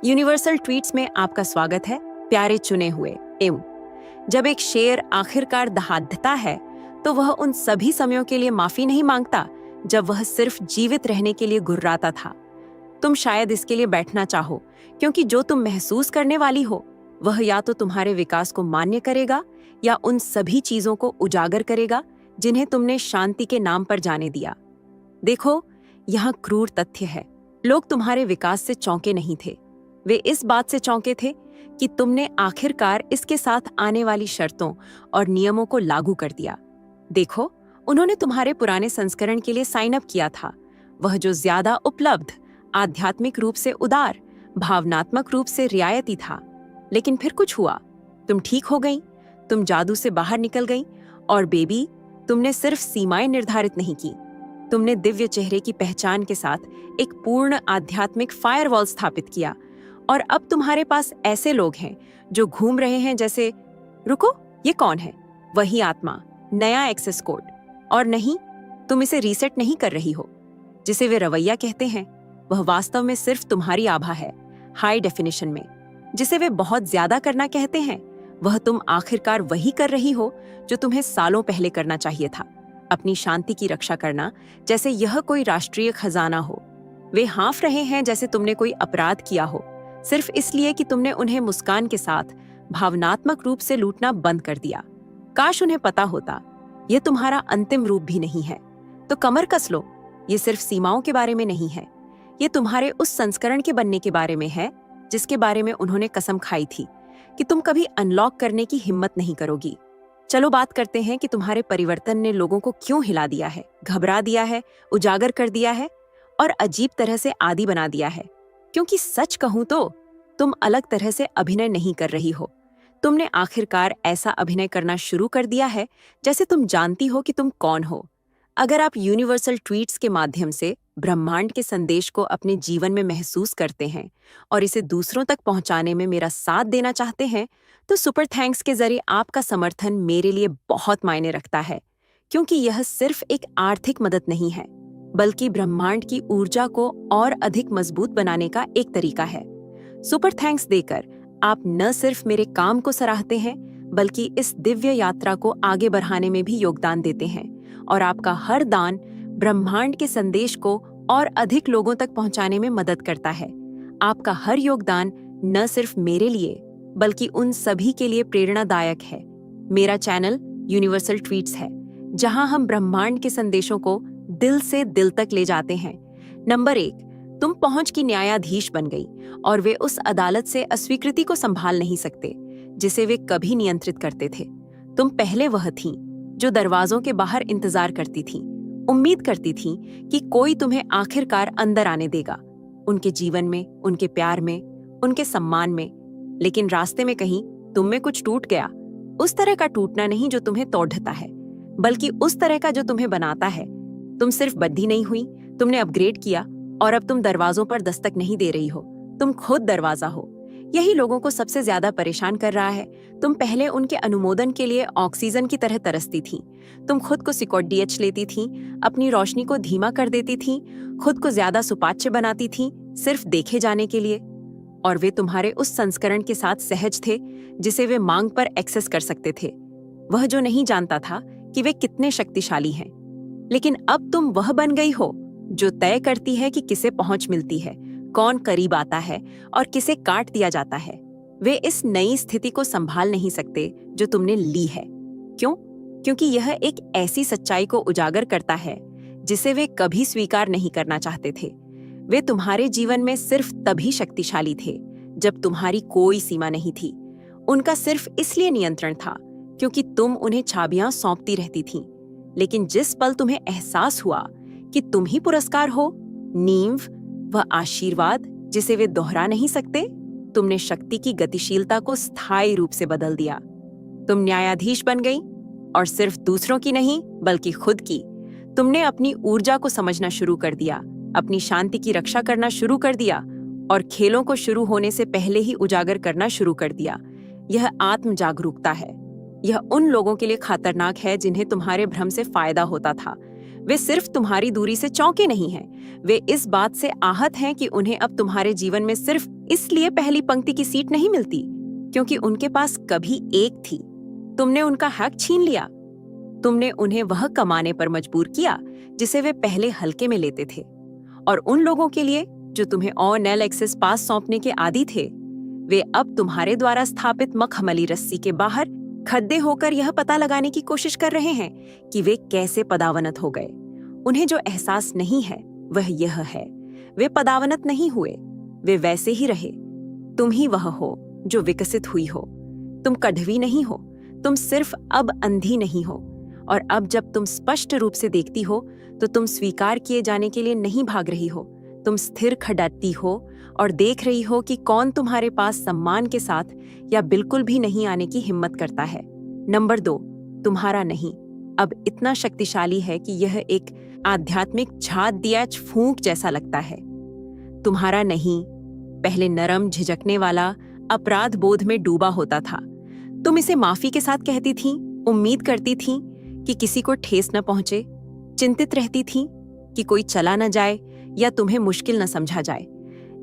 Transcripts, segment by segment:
Universal tweets में आपका स्वागत है, प्यारे चुने हुए। जब एक शेर आखिरकार दहाड़ता है तो वह उन सभी समयों के लिए माफी नहीं मांगता जब वह सिर्फ जीवित रहने के लिए गुर्राता था। तुम शायद इसके लिए बैठना चाहो, क्योंकि जो तुम महसूस करने वाली हो वह या तो तुम्हारे विकास को मान्य करेगा या उन सभी चीजों को उजागर करेगा जिन्हें तुमने शांति के नाम पर जाने दिया। देखो, यहाँ क्रूर तथ्य है, लोग तुम्हारे विकास से चौंके नहीं थे। वे इस बात से चौंके थे कि तुमने आखिरकार इसके साथ आने वाली शर्तों और नियमों को लागू कर दिया। देखो, उन्होंने तुम्हारे पुराने संस्करण के लिए साइन अप किया था, वह जो ज्यादा उपलब्ध, आध्यात्मिक रूप से उदार, भावनात्मक रूप से रियायती था। लेकिन फिर कुछ हुआ, तुम ठीक हो गई, तुम जादू से बाहर निकल गई और बेबी, तुमने सिर्फ सीमाएं निर्धारित नहीं की, तुमने दिव्य चेहरे की पहचान के साथ एक पूर्ण आध्यात्मिक फायरवॉल स्थापित किया। और अब तुम्हारे पास ऐसे लोग हैं जो घूम रहे हैं जैसे, रुको, ये कौन है? वही आत्मा, नया एक्सेस कोड। और नहीं, तुम इसे रीसेट नहीं कर रही हो। जिसे वे रवैया कहते हैं वह वास्तव में सिर्फ तुम्हारी आभा है, हाई डेफिनेशन में। जिसे वे बहुत ज्यादा करना कहते हैं वह तुम आखिरकार वही कर रही हो जो तुम्हें सालों पहले करना चाहिए था, अपनी शांति की रक्षा करना, जैसे यह कोई राष्ट्रीय खजाना हो। वे हाँफ रहे हैं जैसे तुमने कोई अपराध किया हो, सिर्फ इसलिए कि तुमने उन्हें मुस्कान के साथ भावनात्मक रूप से लूटना बंद कर दिया। काश उन्हें पता होता यह तुम्हारा अंतिम रूप भी नहीं है। तो कमर कस लो, ये सिर्फ सीमाओं के बारे में नहीं है, ये तुम्हारे उस संस्करण के बनने के बारे में है जिसके बारे में उन्होंने कसम खाई थी कि तुम कभी अनलॉक करने की हिम्मत नहीं करोगी। चलो बात करते हैं कि तुम्हारे परिवर्तन ने लोगों को क्यों हिला दिया है, घबरा दिया है, उजागर कर दिया है और अजीब तरह से आदी बना दिया है। क्योंकि सच कहूं तो तुम अलग तरह से अभिनय नहीं कर रही हो। तुमने आखिरकार ऐसा अभिनय करना शुरू कर दिया है जैसे तुम जानती हो कि तुम कौन हो। अगर आप यूनिवर्सल ट्वीट्स के माध्यम से ब्रह्मांड के संदेश को अपने जीवन में महसूस करते हैं और इसे दूसरों तक पहुंचाने में मेरा साथ देना चाहते हैं, तो सुपर थैंक्स के जरिए आपका समर्थन मेरे लिए बहुत मायने रखता है। क्योंकि यह सिर्फ एक आर्थिक मदद नहीं है, बल्कि ब्रह्मांड की ऊर्जा को और अधिक मजबूत बनाने का एक तरीका है। सुपर थैंक्स देकर आप न सिर्फ मेरे काम को सराहते हैं, बल्कि इस दिव्य यात्रा को आगे बढ़ाने में भी योगदान देते हैं। और आपका हर दान ब्रह्मांड के संदेश को और अधिक लोगों तक पहुंचाने में मदद करता है। आपका हर योगदान न सिर्फ मेरे लिए, बल्कि उन सभी के लिए प्रेरणादायक है। मेरा चैनल यूनिवर्सल ट्वीट्स है, जहां हम ब्रह्मांड के संदेशों को दिल से दिल तक ले जाते हैं। नंबर 1, तुम पहुंच की न्यायाधीश बन गई और वे उस अदालत से अस्वीकृति को संभाल नहीं सकते जिसे वे कभी नियंत्रित करते थे। तुम पहले वह थीं जो दरवाजों के बाहर इंतजार करती थीं, उम्मीद करती थीं कि कोई तुम्हें आखिरकार अंदर आने देगा, उनके जीवन में, उनके प्यार में, उनके सम्मान में। लेकिन रास्ते में कहीं तुम में कुछ टूट गया। उस तरह का टूटना नहीं जो तुम्हें तोड़ता है, बल्कि उस तरह का जो तुम्हें बनाता है। तुम सिर्फ बद्धी नहीं हुई, तुमने अपग्रेड किया और अब तुम दरवाजों पर दस्तक नहीं दे रही हो, तुम खुद दरवाजा हो। यही लोगों को सबसे ज्यादा परेशान कर रहा है। तुम पहले उनके अनुमोदन के लिए ऑक्सीजन की तरह तरसती थी। तुम खुद को सिकोडीएच लेती थी, अपनी रोशनी को धीमा कर देती थी, खुद को ज्यादा सुपाच्य बनाती थी, सिर्फ देखे जाने के लिए। और वे तुम्हारे उस संस्करण के साथ सहज थे जिसे वे मांग पर एक्सेस कर सकते थे, वह जो नहीं जानता था कि वे कितने शक्तिशाली हैं। लेकिन अब तुम वह बन गई हो जो तय करती है कि किसे पहुंच मिलती है, कौन करीब आता है और किसे काट दिया जाता है। वे इस नई स्थिति को संभाल नहीं सकते जो तुमने ली है। क्यों? क्योंकि यह एक ऐसी सच्चाई को उजागर करता है जिसे वे कभी स्वीकार नहीं करना चाहते थे। वे तुम्हारे जीवन में सिर्फ तभी शक्तिशाली थे जब तुम्हारी कोई सीमा नहीं थी। उनका सिर्फ इसलिए नियंत्रण था क्योंकि तुम उन्हें चाबियां सौंपती रहती थीं। लेकिन जिस पल तुम्हें एहसास हुआ कि तुम ही पुरस्कार हो, नींव, वह आशीर्वाद जिसे वे दोहरा नहीं सकते, तुमने शक्ति की गतिशीलता को स्थायी रूप से बदल दिया। तुम न्यायाधीश बन गई, और सिर्फ दूसरों की नहीं बल्कि खुद की। तुमने अपनी ऊर्जा को समझना शुरू कर दिया, अपनी शांति की रक्षा करना शुरू कर दिया और खेलों को शुरू होने से पहले ही उजागर करना शुरू कर दिया। यह आत्म जागरूकता है। यह उन लोगों के लिए खतरनाक है जिन्हें तुम्हारे भ्रम से फायदा होता था। वे सिर्फ तुम्हारी दूरी से चौंके नहीं हैं, वे इस बात से आहत हैं कि उन्हें अब तुम्हारे जीवन में सिर्फ इसलिए पहली पंक्ति की सीट नहीं मिलती, क्योंकि उनके पास कभी एक थी। तुमने उनका हक छीन लिया। तुमने उन्हें वह कमाने पर मजबूर किया जिसे वे पहले हल्के में लेते थे। और उन लोगों के लिए जो तुम्हें ऑन एल एक्सेस पास सौंपने के आदी थे, वे अब तुम्हारे द्वारा स्थापित मखमली रस्सी के बाहर खड्डे होकर यह पता लगाने की कोशिश कर रहे हैं कि वे कैसे पदावनत हो गए। उन्हें जो एहसास नहीं है वह यह है, वे पदावनत नहीं हुए, वे वैसे ही रहे। तुम ही वह हो जो विकसित हुई हो। तुम कढ़वी नहीं हो, तुम सिर्फ अब अंधी नहीं हो। और अब जब तुम स्पष्ट रूप से देखती हो तो तुम स्वीकार किए जाने के लिए नहीं भाग रही हो। तुम स्थिर खड़ाती हो और देख रही हो कि कौन तुम्हारे पास सम्मान के साथ या बिल्कुल भी नहीं आने की हिम्मत करता है। नंबर 2, तुम्हारा नहीं अब इतना शक्तिशाली है कि यह एक आध्यात्मिक झाड़ दिया फूंक जैसा लगता है। तुम्हारा नहीं पहले नरम, झिझकने वाला, अपराध बोध में डूबा होता था। तुम इसे माफी के साथ कहती थी, उम्मीद करती थी कि किसी को ठेस न पहुंचे, चिंतित रहती थी कि कोई चला न जाए या तुम्हें मुश्किल न समझा जाए।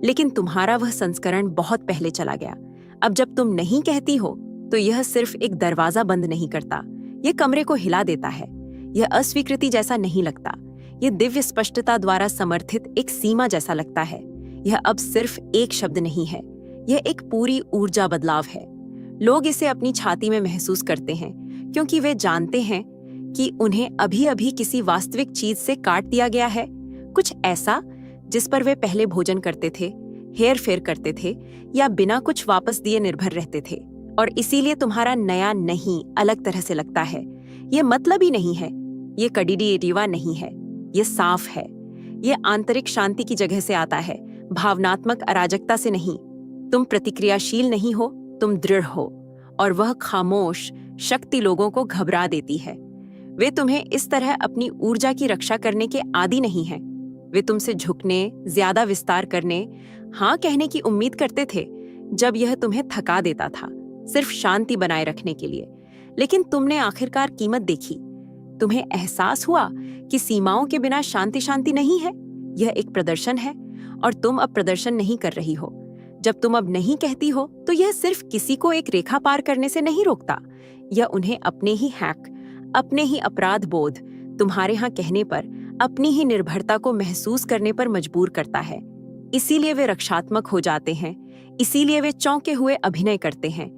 लेकिन तुम्हारा वह संस्करण बहुत पहले चला गया। अब जब तुम नहीं कहती हो तो यह सिर्फ एक दरवाजा बंद नहीं करता, यह कमरे को हिला देता है। यह अस्वीकृति जैसा नहीं लगता, यह दिव्य स्पष्टता द्वारा समर्थित एक सीमा जैसा लगता है। यह अब सिर्फ एक शब्द नहीं है, यह एक पूरी ऊर्जा बदलाव है। लोग इसे अपनी छाती में महसूस करते हैं क्योंकि वे जानते हैं कि उन्हें अभी अभी किसी वास्तविक चीज से काट दिया गया है, कुछ ऐसा जिस पर वे पहले भोजन करते थे, हेर फेर करते थे या बिना कुछ वापस दिए निर्भर रहते थे। और इसीलिए तुम्हारा नया नहीं अलग तरह से लगता है। यह मतलब ही नहीं है, यह कडिडिएटिवा नहीं है, यह साफ है। यह आंतरिक शांति की जगह से आता है, भावनात्मक अराजकता से नहीं। तुम प्रतिक्रियाशील नहीं हो, तुम दृढ़ हो। और वह खामोश शक्ति लोगों को घबरा देती है। वे तुम्हें इस तरह अपनी ऊर्जा की रक्षा करने के आदी नहीं हैं। वे तुमसे झुकने, ज्यादा विस्तार करने, हाँ कहने की उम्मीद करते थे जब यह तुम्हें थका देता था, सिर्फ शांति बनाए रखने के लिए। लेकिन तुमने आखिरकार कीमत देखी। तुम्हें एहसास हुआ कि सीमाओं के बिना शांति शांति नहीं है, यह एक प्रदर्शन है। और तुम अब प्रदर्शन नहीं कर रही हो। जब तुम अब नहीं कहती हो तो यह सिर्फ किसी को एक रेखा पार करने से नहीं रोकता, यह उन्हें अपने ही हैक, अपने ही अपराध बोध, तुम्हारे यहाँ कहने पर, अपनी ही निर्भरता को महसूस करने पर मजबूर करता है। इसीलिए वे रक्षात्मक हो जाते हैं, इसीलिए वे चौंके हुए अभिनय करते हैं।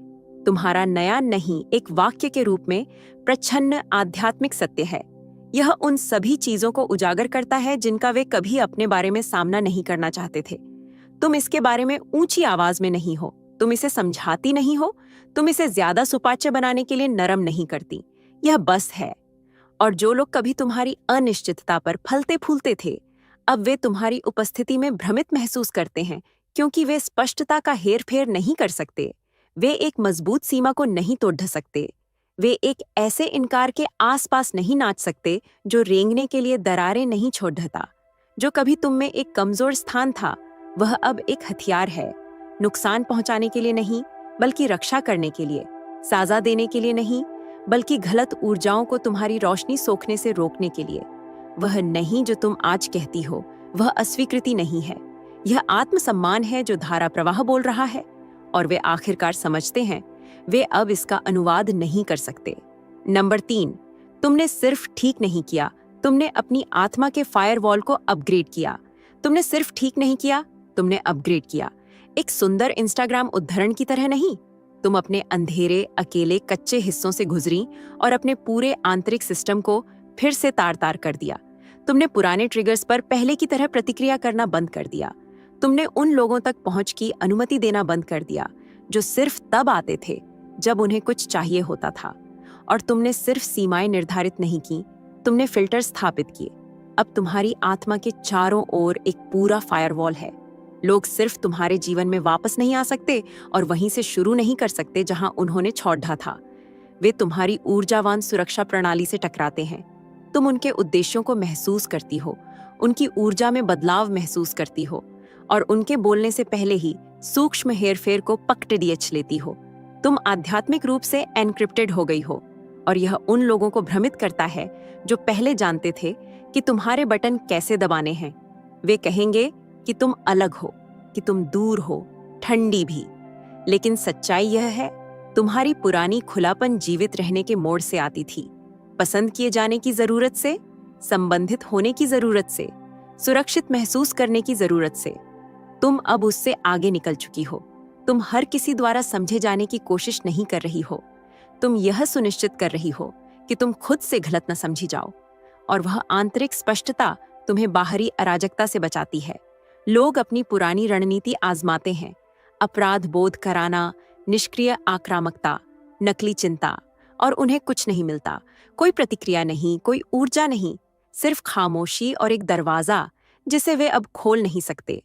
तुम्हारा नया नहीं एक वाक्य के रूप में प्रच्छन्न आध्यात्मिक सत्य है। यह उन सभी चीजों को उजागर करता है जिनका वे कभी अपने बारे में सामना नहीं करना चाहते थे। तुम इसके बारे में ऊंची आवाज में नहीं हो, तुम इसे समझाती नहीं हो, तुम इसे ज्यादा सुपाच्य बनाने के लिए नरम नहीं करती। यह बस है। और जो लोग कभी तुम्हारी अनिश्चितता पर फलते फूलते थे, अब वे तुम्हारी उपस्थिति में भ्रमित महसूस करते हैं, क्योंकि वे स्पष्टता का हेरफेर नहीं कर सकते। वे एक मजबूत सीमा को नहीं तोड़ सकते। वे एक ऐसे इनकार के आसपास नहीं नाच सकते जो रेंगने के लिए दरारें नहीं छोड़ देता। जो कभी तुम में एक कमजोर स्थान था, वह अब एक हथियार है, नुकसान पहुंचाने के लिए नहीं बल्कि रक्षा करने के लिए, साजा देने के लिए नहीं बल्कि गलत ऊर्जाओं को तुम्हारी रोशनी सोखने से रोकने के लिए। वह नहीं जो तुम आज कहती हो, वह अस्वीकृति नहीं है, यह आत्मसम्मान है जो धारा प्रवाह बोल रहा है। और वे आखिरकार समझते हैं, वे अब इसका अनुवाद नहीं कर सकते। नंबर 3, तुमने सिर्फ ठीक नहीं किया, तुमने अपनी आत्मा के फायरवॉल को अपग्रेड किया। तुमने सिर्फ ठीक नहीं किया, तुमने अपग्रेड किया। एक सुंदर इंस्टाग्राम उद्धरण की तरह नहीं। तुम अपने अंधेरे, अकेले, कच्चे हिस्सों से गुजरी और अपने पूरे आंतरिक सिस्टम को फिर से तार तार कर दिया। तुमने पुराने ट्रिगर्स पर पहले की तरह प्रतिक्रिया करना बंद कर दिया। तुमने उन लोगों तक पहुंच की अनुमति देना बंद कर दिया जो सिर्फ तब आते थे जब उन्हें कुछ चाहिए होता था। और तुमने सिर्फ सीमाएं निर्धारित नहीं की, तुमने फिल्टर स्थापित किए। अब तुम्हारी आत्मा के चारों ओर एक पूरा फायरवॉल है। लोग सिर्फ तुम्हारे जीवन में वापस नहीं आ सकते और वहीं से शुरू नहीं कर सकते जहां उन्होंने छोड़ा था। वे तुम्हारी ऊर्जावान सुरक्षा प्रणाली से टकराते हैं। तुम उनके उद्देश्यों को महसूस करती हो, उनकी ऊर्जा में बदलाव महसूस करती हो और उनके बोलने से पहले ही सूक्ष्म हेरफेर को पकड़ लेती हो। तुम आध्यात्मिक रूप से एनक्रिप्टेड हो गई हो और यह उन लोगों को भ्रमित करता है जो पहले जानते थे कि तुम्हारे बटन कैसे दबाने हैं। वे कहेंगे कि तुम अलग हो, कि तुम दूर हो, ठंडी भी। लेकिन सच्चाई यह है, तुम्हारी पुरानी खुलापन जीवित रहने के मोड़ से आती थी, पसंद किए जाने की जरूरत से, संबंधित होने की जरूरत से, सुरक्षित महसूस करने की जरूरत से। तुम अब उससे आगे निकल चुकी हो। तुम हर किसी द्वारा समझे जाने की कोशिश नहीं कर रही हो। तुम यह सुनिश्चित कर रही हो कि तुम खुद से गलत न समझी जाओ, और वह आंतरिक स्पष्टता तुम्हें बाहरी अराजकता से बचाती है। लोग अपनी पुरानी रणनीति आजमाते हैं, अपराध बोध कराना, निष्क्रिय आक्रामकता, नकली चिंता, और उन्हें कुछ नहीं मिलता। कोई प्रतिक्रिया नहीं, कोई ऊर्जा नहीं, सिर्फ खामोशी और एक दरवाजा जिसे वे अब खोल नहीं सकते।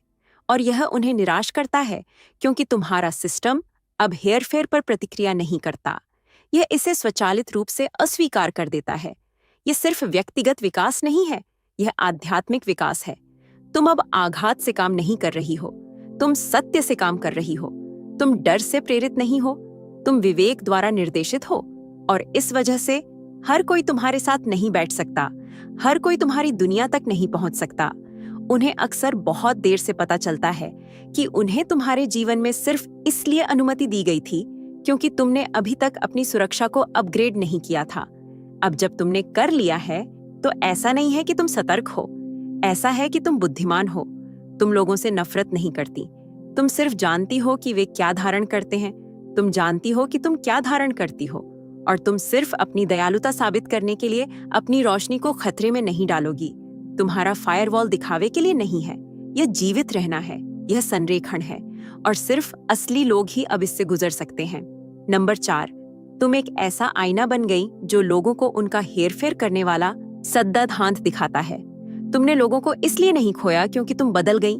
और यह उन्हें निराश करता है, क्योंकि तुम्हारा सिस्टम अब हेरफेर पर प्रतिक्रिया नहीं करता। यह इसे स्वचालित रूप से अस्वीकार कर देता है। यह सिर्फ व्यक्तिगत विकास नहीं है, यह आध्यात्मिक विकास है। तुम अब आघात से काम नहीं कर रही हो, तुम सत्य से काम कर रही हो। तुम डर से प्रेरित नहीं हो, तुम विवेक द्वारा निर्देशित हो। और इस वजह से हर कोई तुम्हारे साथ नहीं बैठ सकता, हर कोई तुम्हारी दुनिया तक नहीं पहुंच सकता। उन्हें अक्सर बहुत देर से पता चलता है कि उन्हें तुम्हारे जीवन में सिर्फ इसलिए अनुमति दी गई थी क्योंकि तुमने अभी तक अपनी सुरक्षा को अपग्रेड नहीं किया था। अब जब तुमने कर लिया है, तो ऐसा नहीं है कि तुम सतर्क हो, ऐसा है कि तुम बुद्धिमान हो। तुम लोगों से नफरत नहीं करती, तुम सिर्फ जानती हो कि वे क्या धारण करते हैं। तुम जानती हो कि तुम क्या धारण करती हो, और तुम सिर्फ अपनी दयालुता साबित करने के लिए अपनी रोशनी को खतरे में नहीं डालोगी। तुम्हारा फायरवॉल दिखावे के लिए नहीं है, यह जीवित रहना है, यह संरेखण है, और सिर्फ असली लोग ही अब इससे गुजर सकते हैं। नंबर 4, तुम एक ऐसा आईना बन गई जो लोगों को उनका हेरफेर करने वाला सद्दाधांत दिखाता है। तुमने लोगों को इसलिए नहीं खोया क्योंकि तुम बदल गई,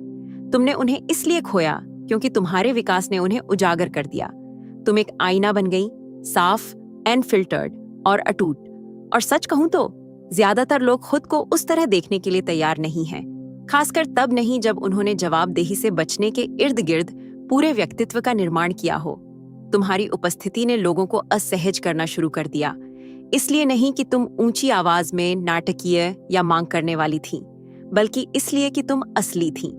तुमने उन्हें इसलिए खोया क्योंकि तुम्हारे विकास ने उन्हें उजागर कर दिया। तुम एक आईना बन गई, साफ, अनफिल्टर्ड और अटूट। और सच कहूं तो ज्यादातर लोग खुद को उस तरह देखने के लिए तैयार नहीं हैं, खासकर तब नहीं जब उन्होंने जवाबदेही से बचने के इर्द गिर्द पूरे व्यक्तित्व का निर्माण किया हो। तुम्हारी उपस्थिति ने लोगों को असहज करना शुरू कर दिया, इसलिए नहीं कि तुम ऊंची आवाज में नाटकीय या मांग करने वाली थी, बल्कि इसलिए कि तुम असली थी।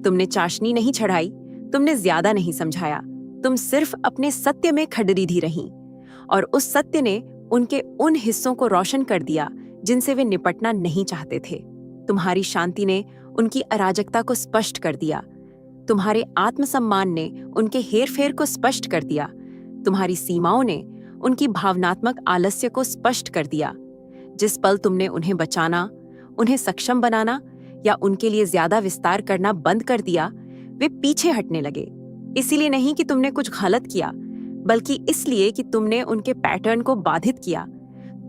तुमने चाशनी नहीं चढ़ाई, तुमने ज्यादा नहीं समझाया, तुम सिर्फ अपने सत्य में खड़रीधी रही, और उस सत्य ने उनके उन हिस्सों को रोशन कर दिया जिनसे वे निपटना नहीं चाहते थे। तुम्हारी शांति ने उनकी अराजकता को स्पष्ट कर दिया, तुम्हारे आत्मसम्मान ने उनके हेरफेर को स्पष्ट कर दिया, तुम्हारी सीमाओं ने उनकी भावनात्मक आलस्य को स्पष्ट कर दिया। जिस पल तुमने उन्हें बचाना, उन्हें सक्षम बनाना या उनके लिए ज्यादा विस्तार करना बंद कर दिया, वे पीछे हटने लगे। इसीलिए नहीं कि तुमने कुछ गलत किया, बल्कि इसलिए कि तुमने उनके पैटर्न को बाधित किया।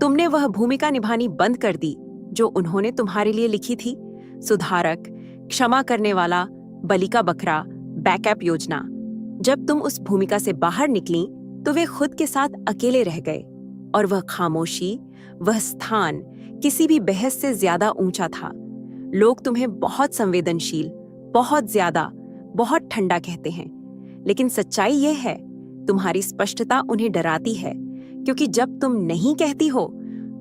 तुमने वह भूमिका निभानी बंद कर दी जो उन्होंने तुम्हारे लिए लिखी थी, सुधारक, क्षमा करने वाला, बलि का बकरा, बैकअप योजना। जब तुम उस भूमिका से बाहर निकली तो वे खुद के साथ अकेले रह गए, और वह खामोशी, वह स्थान किसी भी बहस से ज्यादा ऊंचा था। लोग तुम्हें बहुत संवेदनशील, बहुत ज्यादा, बहुत ठंडा कहते हैं, लेकिन सच्चाई यह है, तुम्हारी स्पष्टता उन्हें डराती है, क्योंकि जब तुम नहीं कहती हो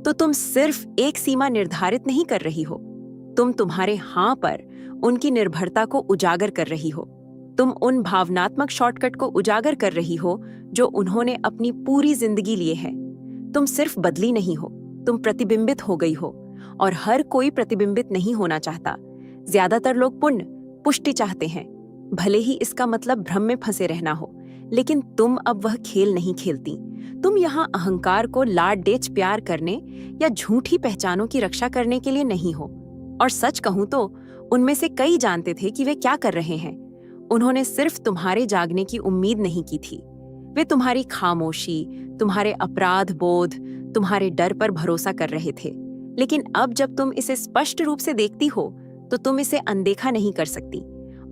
तो तुम सिर्फ एक सीमा निर्धारित नहीं कर रही हो, तुम तुम्हारे हाँ पर उनकी निर्भरता को उजागर कर रही हो। तुम उन भावनात्मक शॉर्टकट को उजागर कर रही हो जो उन्होंने अपनी पूरी जिंदगी लिए है। तुम सिर्फ बदली नहीं हो, तुम प्रतिबिंबित हो गई हो, और हर कोई प्रतिबिंबित नहीं होना चाहता। ज्यादातर लोग पुण्य, पुष्टि चाहते हैं, भले ही इसका मतलब भ्रम में फंसे रहना हो। लेकिन तुम अब वह खेल नहीं खेलती। तुम यहाँ अहंकार को लाड डेच प्यार करने या झूठी पहचानों की रक्षा करने के लिए नहीं हो। और सच कहूं तो उनमें से कई जानते थे कि वे क्या कर रहे हैं। उन्होंने सिर्फ तुम्हारे जागने की उम्मीद नहीं की थी। वे तुम्हारी खामोशी, तुम्हारे अपराध बोध, तुम्हारे डर पर भरोसा कर रहे थे। लेकिन अब जब तुम इसे स्पष्ट रूप से देखती हो तो तुम इसे अनदेखा नहीं कर सकती,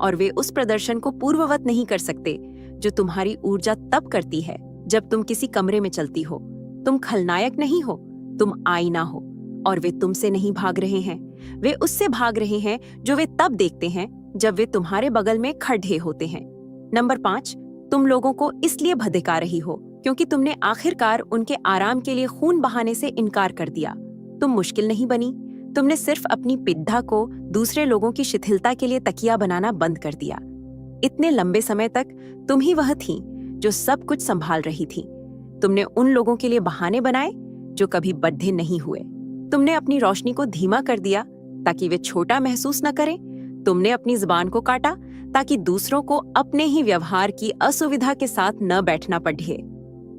और वे उस प्रदर्शन को पूर्ववत नहीं कर सकते जो तुम्हारी ऊर्जा तब करती है जब तुम किसी कमरे में चलती हो। तुम खलनायक नहीं हो, तुम आईना हो, और वे तुमसे नहीं भाग रहे हैं, वे उससे भाग रहे हैं जो वे तब देखते हैं जब वे तुम्हारे बगल में खड़े होते हैं। नंबर 5, तुम लोगों को इसलिए भड़का रही हो क्योंकि तुमने आखिरकार उनके आराम के लिए खून बहाने से इनकार कर दिया। तुम मुश्किल नहीं बनी, तुमने सिर्फ अपनी पिद्धा को दूसरे लोगों की शिथिलता के लिए तकिया बनाना बंद कर दिया। इतने लंबे समय तक तुम ही वह थी जो सब कुछ संभाल रही थी। तुमने उन लोगों के लिए बहाने बनाए जो कभी बड्ढे नहीं हुए। तुमने अपनी रोशनी को धीमा कर दिया ताकि वे छोटा महसूस न करें। तुमने अपनी जुबान को काटा ताकि दूसरों को अपने ही व्यवहार की असुविधा के साथ न बैठना पड़े।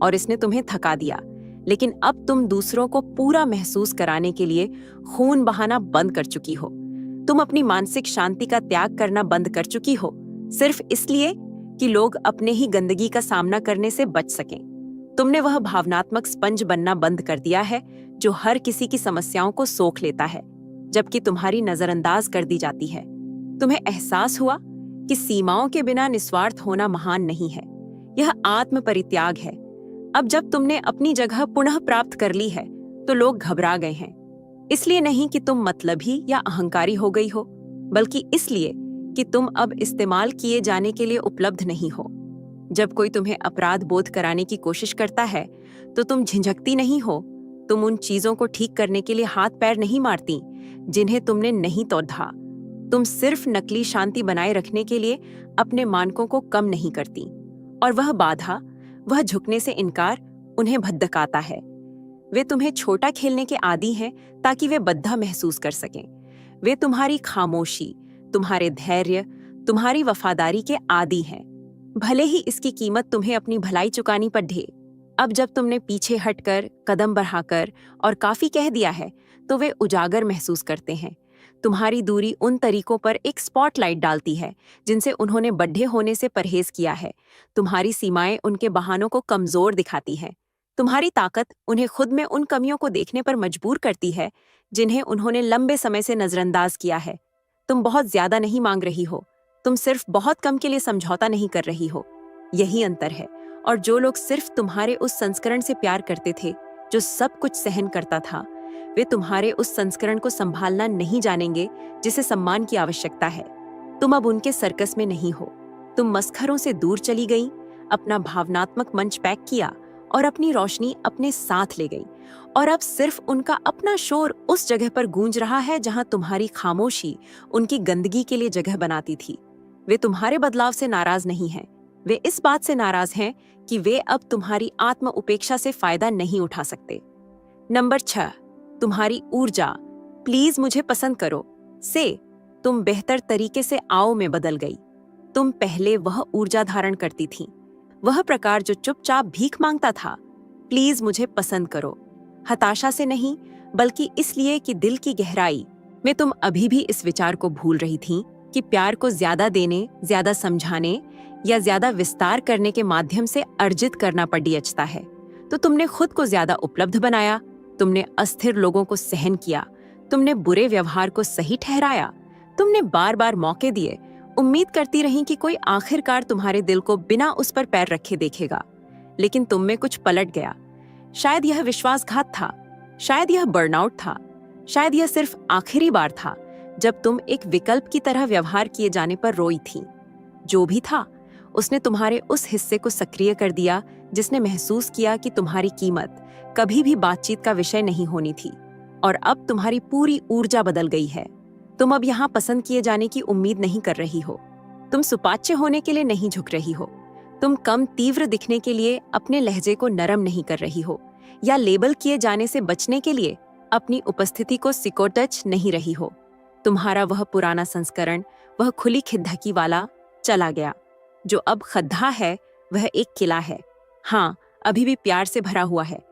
और इसने तुम्हें थका दिया, लेकिन अब तुम दूसरों को पूरा महसूस कराने के लिए खून बहाना बंद कर चुकी हो। तुम अपनी मानसिक शांति का त्याग करना बंद कर चुकी हो, सिर्फ इसलिए कि लोग अपने ही गंदगी का सामना करने से बच सकें। तुमने वह भावनात्मक स्पंज बनना बंद कर दिया है जो हर किसी की समस्याओं को सोख लेता है, जबकि तुम्हारी नजरअंदाज कर दी जाती है। तुम्हें एहसास हुआ कि सीमाओं के बिना निस्वार्थ होना महान नहीं है, यह आत्म परित्याग है। अब जब तुमने अपनी जगह पुनः प्राप्त कर ली है तो लोग घबरा गए हैं, इसलिए नहीं कि तुम मतलबी या अहंकारी हो गई हो, बल्कि इसलिए कि तुम अब इस्तेमाल किए जाने के लिए उपलब्ध नहीं हो। जब कोई तुम्हें अपराध बोध कराने की कोशिश करता है तो तुम झिझकती नहीं हो। तुम उन चीजों को ठीक करने के लिए हाथ पैर नहीं मारती जिन्हें तुमने नहीं तोड़ा। तुम सिर्फ नकली शांति बनाए रखने के लिए अपने मानकों को कम नहीं करती, और वह बाधा, वह झुकने से इनकार उन्हें भद्दकाता है। वे तुम्हें छोटा खेलने के आदी हैं ताकि वे बद्धा महसूस कर सकें। वे तुम्हारी खामोशी, तुम्हारे धैर्य, तुम्हारी वफादारी के आदी हैं, भले ही इसकी कीमत तुम्हें अपनी भलाई चुकानी पड़े। अब जब तुमने पीछे हटकर, कदम बढ़ाकर और काफी कह दिया है, तो वे उजागर महसूस करते हैं। तुम्हारी दूरी उन तरीकों पर एक स्पॉटलाइट डालती है जिनसे उन्होंने बड्ढे होने से परहेज किया है। तुम्हारी सीमाएं उनके बहानों को कमजोर दिखाती हैं। तुम्हारी ताकत उन्हें खुद में उन कमियों को देखने पर मजबूर करती है जिन्हें उन्होंने लंबे समय से नजरअंदाज किया है। तुम बहुत ज्यादा नहीं मांग रही हो, तुम सिर्फ बहुत कम के लिए समझौता नहीं कर रही हो। यही अंतर है। और जो लोग सिर्फ तुम्हारे उस संस्करण से प्यार करते थे जो सब कुछ सहन करता था, वे तुम्हारे उस संस्करण को संभालना नहीं जानेंगे जिसे सम्मान की आवश्यकता है। तुम अब उनके सर्कस में नहीं हो। तुम मस्खरों से दूर चली गई, अपना भावनात्मक मंच पैक किया और अपनी रोशनी अपने साथ ले गई। और अब सिर्फ उनका अपना शोर उस जगह पर गूंज रहा है जहां तुम्हारी खामोशी उनकी गंदगी के लिए जगह बनाती थी। वे तुम्हारे बदलाव से नाराज नहीं हैं, वे इस बात से नाराज हैं कि वे अब तुम्हारी आत्म उपेक्षा से फायदा नहीं उठा सकते। नंबर 6, तुम्हारी ऊर्जा प्लीज मुझे पसंद करो से तुम बेहतर तरीके से आओ में बदल गई। तुम पहले वह ऊर्जा धारण करती थी, वह प्रकार जो चुपचाप भीख मांगता था, प्लीज मुझे पसंद करो। हताशा से नहीं, बल्कि इसलिए कि दिल की गहराई में तुम अभी भी इस विचार को भूल रही थी कि प्यार को ज्यादा देने, ज्यादा समझाने या ज्यादा विस्तार करने के माध्यम से अर्जित करना पड़ियचता है। तो तुमने खुद को ज्यादा उपलब्ध बनाया, तुमने अस्थिर लोगों को सहन किया, तुमने बुरे व्यवहार को सही ठहराया, तुमने बार बार मौके दिए, उम्मीद करती रही कि कोई आखिरकार तुम्हारे दिल को बिना उस पर पैर रखे देखेगा। लेकिन तुम में कुछ पलट गया। शायद यह विश्वासघात था, शायद यह बर्नआउट था, शायद यह सिर्फ आखिरी बार था जब तुम एक विकल्प की तरह व्यवहार किए जाने पर रोई थी। जो भी था, उसने तुम्हारे उस हिस्से को सक्रिय कर दिया जिसने महसूस किया कि तुम्हारी कीमत कभी भी बातचीत का विषय नहीं होनी थी। और अब तुम्हारी पूरी ऊर्जा बदल गई है। तुम अब यहाँ पसंद किए जाने की उम्मीद नहीं कर रही हो। तुम सुपाच्य होने के लिए नहीं झुक रही हो। तुम कम तीव्र दिखने के लिए अपने लहजे को नरम नहीं कर रही हो, या लेबल किए जाने से बचने के लिए अपनी उपस्थिति को सिकोटच नहीं रही हो। तुम्हारा वह पुराना संस्करण, वह खुली खिद्दकी वाला चला गया। जो अब खद्दा है वह एक किला है। हाँ, अभी भी प्यार से भरा हुआ है,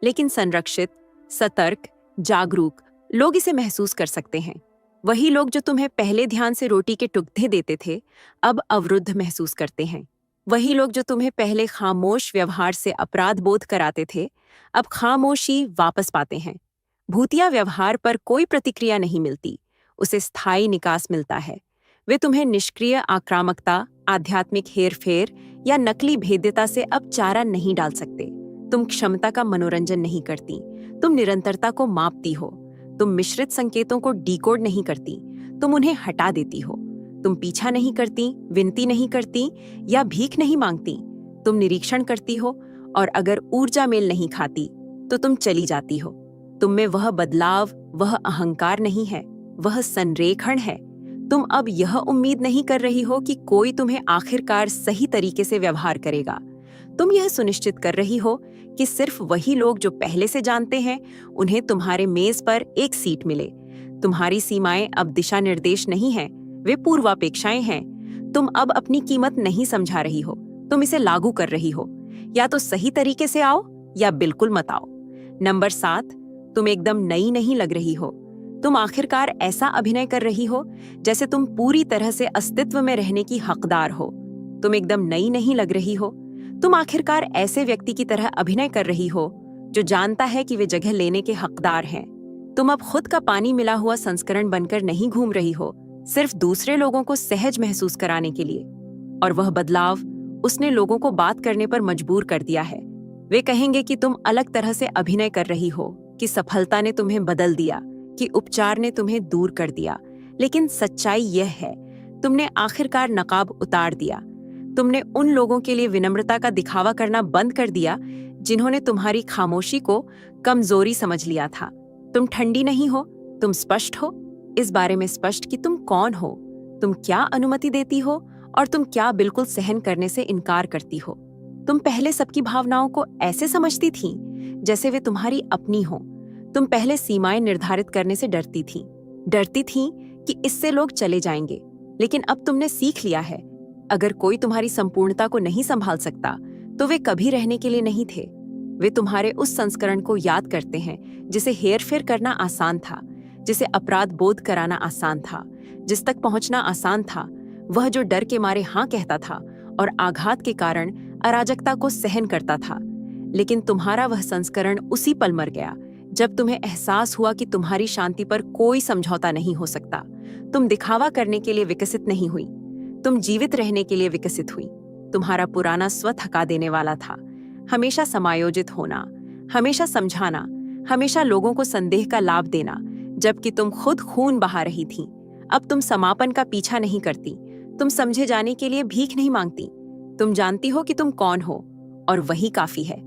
लेकिन संरक्षित, सतर्क, जागरूक लोग इसे महसूस कर सकते हैं। वही लोग जो तुम्हें पहले ध्यान से रोटी के टुकड़े देते थे, अब अवरुद्ध महसूस करते हैं। वही लोग जो तुम्हें पहले खामोश व्यवहार से अपराध बोध कराते थे, अब खामोशी वापस पाते हैं। भूतिया व्यवहार पर कोई प्रतिक्रिया नहीं मिलती, उसे स्थायी निकास मिलता है। वे तुम्हें निष्क्रिय आक्रामकता, आध्यात्मिक हेरफेर या नकली भेद्यता से अब चारा नहीं डाल सकते। तुम क्षमता का मनोरंजन नहीं करती, तुम निरंतरता को मापती हो। तुम मिश्रित संकेतों को डिकोड नहीं करती, तुम उन्हें हटा देती हो। तुम पीछा नहीं करती, विनती नहीं करती या भीख नहीं मांगती। तुम निरीक्षण करती हो, और अगर ऊर्जा मेल नहीं खाती तो तुम चली जाती हो। तुम में वह बदलाव, वह अहंकार नहीं है, वह संरेखण है। तुम अब यह उम्मीद नहीं कर रही हो कि कोई तुम्हें आखिरकार सही तरीके से व्यवहार करेगा। तुम यह सुनिश्चित कर रही हो कि सिर्फ वही लोग जो पहले से जानते हैं, उन्हें तुम्हारे मेज पर एक सीट मिले। तुम्हारी सीमाएं अब दिशा निर्देश नहीं हैं, वे पूर्वापेक्षाएं हैं। तुम अब अपनी कीमत नहीं समझा रही हो, तुम इसे लागू कर रही हो। या तो सही तरीके से आओ या बिल्कुल मत आओ। नंबर 7, तुम एकदम नई नहीं लग रही हो। तुम आखिरकार ऐसा अभिनय कर रही हो जैसे तुम पूरी तरह से अस्तित्व में रहने की हकदार हो। तुम एकदम नई नहीं लग रही हो। तुम आखिरकार ऐसे व्यक्ति की तरह अभिनय कर रही हो जो जानता है कि वे जगह लेने के हकदार हैं। तुम अब खुद का पानी मिला हुआ संस्करण बनकर नहीं घूम रही हो, सिर्फ दूसरे लोगों को सहज महसूस कराने के लिए। और वह बदलाव उसने लोगों को बात करने पर मजबूर कर दिया है। वे कहेंगे कि तुम अलग तरह से अभिनय कर रही हो, कि सफलता ने तुम्हें बदल दिया, कि उपचार ने तुम्हें दूर कर दिया। लेकिन सच्चाई यह है, तुमने आखिरकार नकाब उतार दिया। तुमने उन लोगों के लिए विनम्रता का दिखावा करना बंद कर दिया जिन्होंने तुम्हारी खामोशी को कमजोरी समझ लिया था। तुम ठंडी नहीं हो, तुम स्पष्ट हो, इस बारे में स्पष्ट कि तुम कौन हो, तुम क्या अनुमति देती हो और तुम क्या बिल्कुल सहन करने से इनकार करती हो। तुम पहले सबकी भावनाओं को ऐसे समझती थीं जैसे वे तुम्हारी अपनी हो। तुम पहले सीमाएं निर्धारित करने से डरती थीं कि इससे लोग चले जाएंगे। लेकिन अब तुमने सीख लिया है, अगर कोई तुम्हारी संपूर्णता को नहीं संभाल सकता तो वे कभी रहने के लिए नहीं थे। वे तुम्हारे उस संस्करण को याद करते हैं जिसे हेरफेर करना आसान था, जिसे अपराध बोध कराना आसान था, जिस तक पहुंचना आसान था। वह जो डर के मारे हाँ कहता था और आघात के कारण अराजकता को सहन करता था। लेकिन तुम्हारा वह संस्करण उसी पल मर गया जब तुम्हें एहसास हुआ कि तुम्हारी शांति पर कोई समझौता नहीं हो सकता। तुम दिखावा करने के लिए विकसित नहीं हुई, तुम जीवित रहने के लिए विकसित हुई। तुम्हारा पुराना स्व थका देने वाला था, हमेशा समायोजित होना, हमेशा समझाना, हमेशा लोगों को संदेह का लाभ देना, जबकि तुम खुद खून बहा रही थी। अब तुम समापन का पीछा नहीं करती, तुम समझे जाने के लिए भीख नहीं मांगती। तुम जानती हो कि तुम कौन हो और वही काफी है।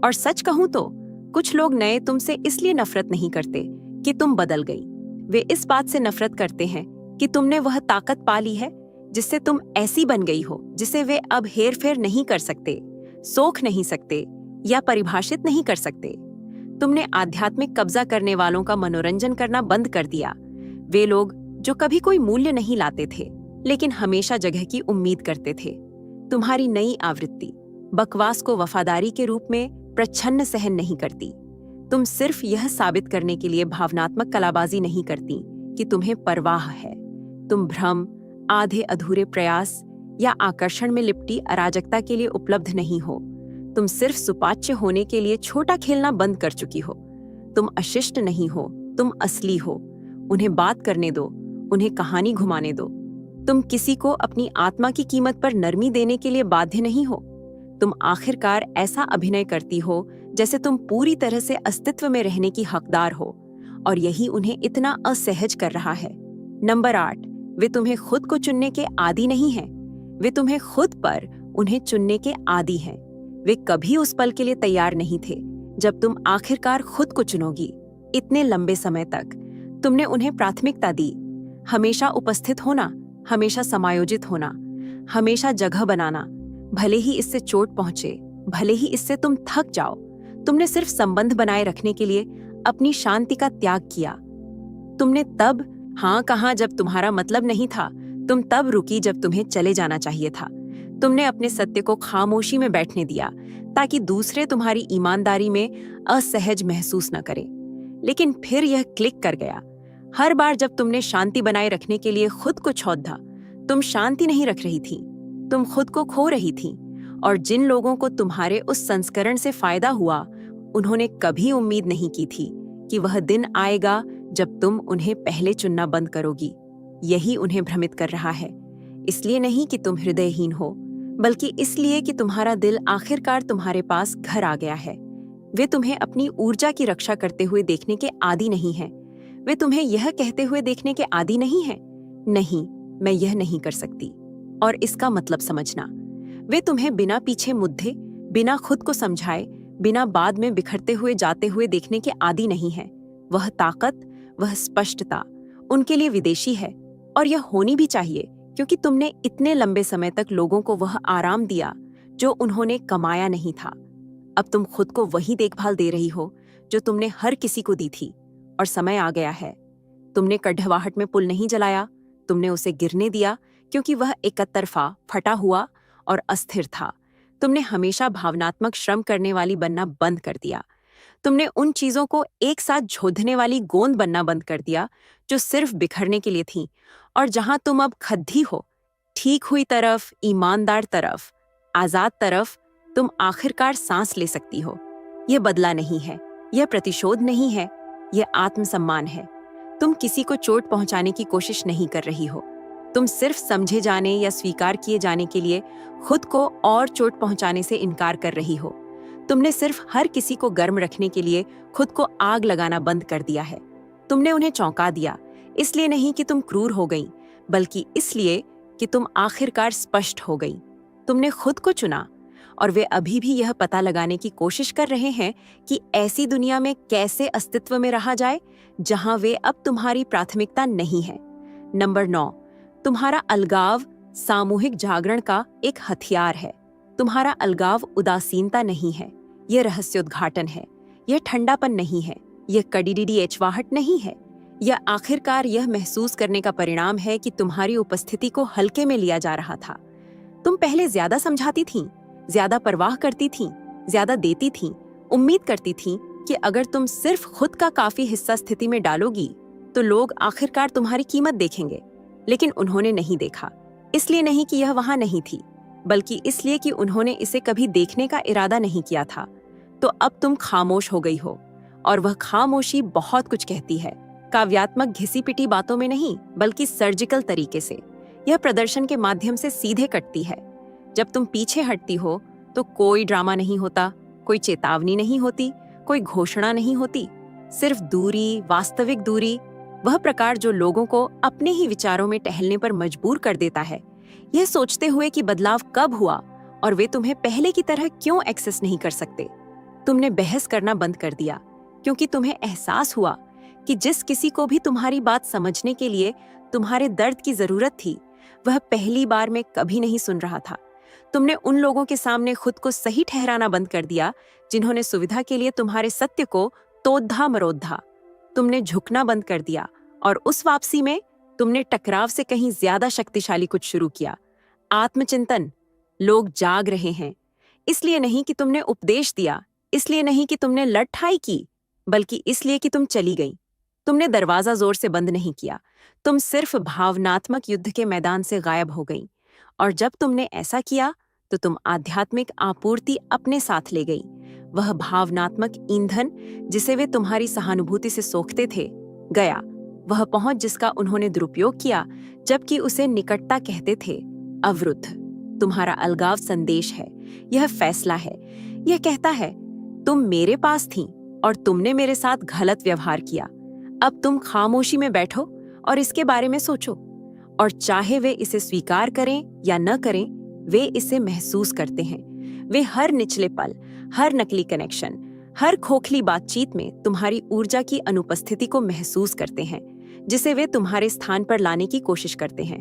और सच कहूं तो कुछ लोग नए तुमसे इसलिए नफरत नहीं करते कि तुम बदल गई। वे इस बात से नफरत करते हैं कि तुमने वह ताकत पा ली है जिससे तुम ऐसी बन गई हो जिसे वे अब हेरफेर नहीं कर सकते, सोख नहीं सकते या परिभाषित नहीं कर सकते। तुमने आध्यात्मिक कब्जा करने वालों का मनोरंजन करना बंद कर दिया। वे लोग जो कभी कोई मूल्य नहीं लाते थे लेकिन हमेशा जगह की उम्मीद करते थे। तुम्हारी नई आवृत्ति बकवास को वफादारी के रूप में प्रच्छन्न सहन नहीं करती। तुम सिर्फ यह साबित करने के लिए भावनात्मक कलाबाजी नहीं करती कि तुम्हें परवाह है। तुम भ्रम, आधे अधूरे प्रयास या आकर्षण में लिपटी अराजकता के लिए उपलब्ध नहीं हो। तुम सिर्फ सुपाच्य होने के लिए छोटा खेलना बंद कर चुकी हो। तुम अशिष्ट नहीं हो, तुम असली हो। उन्हें बात करने दो, उन्हें कहानी घुमाने दो। तुम किसी को अपनी आत्मा की कीमत पर नरमी देने के लिए बाध्य नहीं हो। तुम आखिरकार ऐसा अभिनय करती हो जैसे तुम पूरी तरह से अस्तित्व में रहने की हकदार हो, और यही उन्हें इतना असहज कर रहा है। नंबर 8, वे तुम्हें खुद को चुनने के आदी नहीं हैं, वे तुम्हें खुद पर उन्हें चुनने के आदी हैं। वे कभी उस पल के लिए तैयार नहीं थे जब तुम आखिरकार खुद को चुनोगी। इतने लंबे समय तक तुमने उन्हें प्राथमिकता दी, हमेशा उपस्थित होना, हमेशा समायोजित होना, हमेशा जगह बनाना। भले ही इससे चोट पहुंचे, भले ही इससे तुम थक जाओ, तुमने सिर्फ संबंध बनाए रखने के लिए अपनी शांति का त्याग किया। तुमने तब हाँ कहा जब तुम्हारा मतलब नहीं था, तुम तब रुकी जब तुम्हें चले जाना चाहिए था। तुमने अपने सत्य को खामोशी में बैठने दिया ताकि दूसरे तुम्हारी ईमानदारी में असहज महसूस न करें। लेकिन फिर यह क्लिक कर गया। हर बार जब तुमने शांति बनाए रखने के लिए खुद को छौंदा, तुम शांति नहीं रख रही थी, तुम खुद को खो रही थी। और जिन लोगों को तुम्हारे उस संस्करण से फायदा हुआ, उन्होंने कभी उम्मीद नहीं की थी कि वह दिन आएगा जब तुम उन्हें पहले चुनना बंद करोगी। यही उन्हें भ्रमित कर रहा है। इसलिए नहीं कि तुम हृदयहीन हो, बल्कि इसलिए कि तुम्हारा दिल आखिरकार तुम्हारे पास घर आ गया है। वे तुम्हें अपनी ऊर्जा की रक्षा करते हुए देखने के आदी नहीं हैं। वे तुम्हें यह कहते हुए देखने के आदी नहीं हैं, नहीं, मैं यह नहीं कर सकती, और इसका मतलब समझना। वे तुम्हें बिना पीछे मुद्दे, बिना खुद को समझाए, बिना बाद में बिखरते हुए जाते हुए देखने के आदी नहीं हैं। वह ताकत, वह स्पष्टता उनके लिए विदेशी है। और यह होनी भी चाहिए, क्योंकि तुमने इतने लंबे समय तक लोगों को वह आराम दिया जो उन्होंने कमाया नहीं था। अब तुम खुद को वही देखभाल दे रही हो जो तुमने हर किसी को दी थी, और समय आ गया है। तुमने कड़वाहट में पुल नहीं जलाया, तुमने उसे गिरने दिया, क्योंकि वह एकतरफा, फटा हुआ और अस्थिर था। तुमने हमेशा भावनात्मक श्रम करने वाली बनना बंद कर दिया। तुमने उन चीजों को एक साथ झोंधने वाली गोंद बनना बंद कर दिया जो सिर्फ बिखरने के लिए थी, और जहां तुम अब खद्दी हो, ठीक हुई तरफ, ईमानदार तरफ, आजाद तरफ, तुम आखिरकार सांस ले सकती हो। यह बदला नहीं है, यह प्रतिशोध नहीं है, यह आत्मसम्मान है। तुम किसी को चोट पहुंचाने की कोशिश नहीं कर रही हो। तुम सिर्फ समझे जाने या स्वीकार किए जाने के लिए खुद को और चोट पहुंचाने से इनकार कर रही हो। तुमने सिर्फ हर किसी को गर्म रखने के लिए खुद को आग लगाना बंद कर दिया है। तुमने उन्हें चौंका दिया, इसलिए नहीं कि तुम क्रूर हो गई, बल्कि इसलिए कि तुम आखिरकार स्पष्ट हो गई। तुमने खुद को चुना, और वे अभी भी यह पता लगाने की कोशिश कर रहे हैं कि ऐसी दुनिया में कैसे अस्तित्व में रहा जाए जहां वे अब तुम्हारी प्राथमिकता नहीं है। नंबर 9, तुम्हारा अलगाव सामूहिक जागरण का एक हथियार है। तुम्हारा अलगाव उदासीनता नहीं है, यह रहस्योद्घाटन है। यह ठंडापन नहीं है, यह कड़ीडी एचवाहट नहीं है। यह आखिरकार यह महसूस करने का परिणाम है कि तुम्हारी उपस्थिति को हल्के में लिया जा रहा था। तुम पहले ज्यादा समझाती थीं, ज्यादा परवाह करती थीं, ज्यादा देती थीं, उम्मीद करती थीं कि अगर तुम सिर्फ खुद का काफी हिस्सा स्थिति में डालोगी तो लोग आखिरकार तुम्हारी कीमत देखेंगे। लेकिन उन्होंने नहीं देखा, इसलिए नहीं कि यह वहां नहीं थी, बल्कि इसलिए कि उन्होंने इसे कभी देखने का इरादा नहीं किया था। तो अब तुम खामोश हो गई हो, और वह खामोशी बहुत कुछ कहती है। काव्यात्मक घिसी पिटी बातों में नहीं, बल्कि सर्जिकल तरीके से। यह प्रदर्शन के माध्यम से सीधे कटती है। जब तुम पीछे हटती हो तो कोई ड्रामा नहीं होता, कोई चेतावनी नहीं होती, कोई घोषणा नहीं होती, सिर्फ दूरी, वास्तविक दूरी, वह प्रकार जो लोगों को अपने ही विचारों में टहलने पर मजबूर कर देता है, यह सोचते हुए कि बदलाव कब हुआ और वे तुम्हें पहले की तरह क्यों एक्सेस नहीं कर सकते। तुमने बहस करना बंद कर दिया, क्योंकि तुम्हें एहसास हुआ कि जिस किसी को भी तुम्हारी बात समझने के लिए तुम्हारे दर्द की जरूरत थी, वह पहली बार में कभी नहीं सुन रहा था। तुमने उन लोगों के सामने खुद को सही ठहराना बंद कर दिया जिन्होंने सुविधा के लिए तुम्हारे सत्य को तोधा मरोधा। तुमने झुकना बंद कर दिया, और उस वापसी में तुमने टकराव से कहीं ज्यादा शक्तिशाली कुछ शुरू किया। आत्मचिंतन। लोग जाग रहे हैं, इसलिए नहीं कि तुमने उपदेश दिया, इसलिए नहीं कि तुमने लड़ाई की, बल्कि इसलिए कि तुम चली गई। तुमने दरवाजा जोर से बंद नहीं किया, तुम सिर्फ भावनात्मक युद्ध के मैदान से गायब हो गई। और जब तुमने ऐसा किया तो तुम आध्यात्मिक आपूर्ति अपने साथ ले गई। वह भावनात्मक ईंधन जिसे वे तुम्हारी सहानुभूति से सोखते थे, गया। वह पहुंच जिसका उन्होंने दुरुपयोग किया, जबकि उसे निकटता कहते थे, अवरुद्ध। तुम्हारा अलगाव संदेश है, यह फैसला है। यह कहता है, तुम मेरे पास थीं और तुमने मेरे साथ गलत व्यवहार किया। अब तुम खामोशी में बैठो और इसके बारे में सोचो, और चाहे वे इसे स्वीकार करें या न करें, वे इसे महसूस करते हैं। वे हर निचले पल, हर नकली कनेक्शन, हर खोखली बातचीत में तुम्हारी ऊर्जा की अनुपस्थिति को महसूस करते हैं, जिसे वे तुम्हारे स्थान पर लाने की कोशिश करते हैं।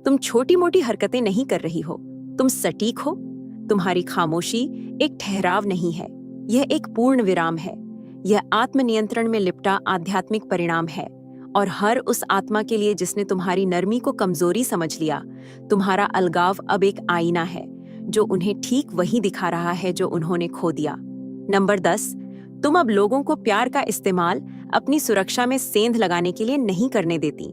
तुम छोटी मोटी हरकतें नहीं कर रही हो, तुम सटीक हो। तुम्हारी खामोशी एक ठहराव नहीं है, यह एक पूर्ण विराम है। यह आत्मनियंत्रण में लिपटा आध्यात्मिक परिणाम है, और हर उस आत्मा के लिए जिसने तुम्हारी नरमी को कमजोरी समझ लिया, तुम्हारा अलगाव अब एक आईना है जो उन्हें ठीक वही दिखा रहा है जो उन्होंने खो दिया। नंबर 10, तुम अब लोगों को प्यार का इस्तेमाल अपनी सुरक्षा में सेंध लगाने के लिए नहीं करने देती।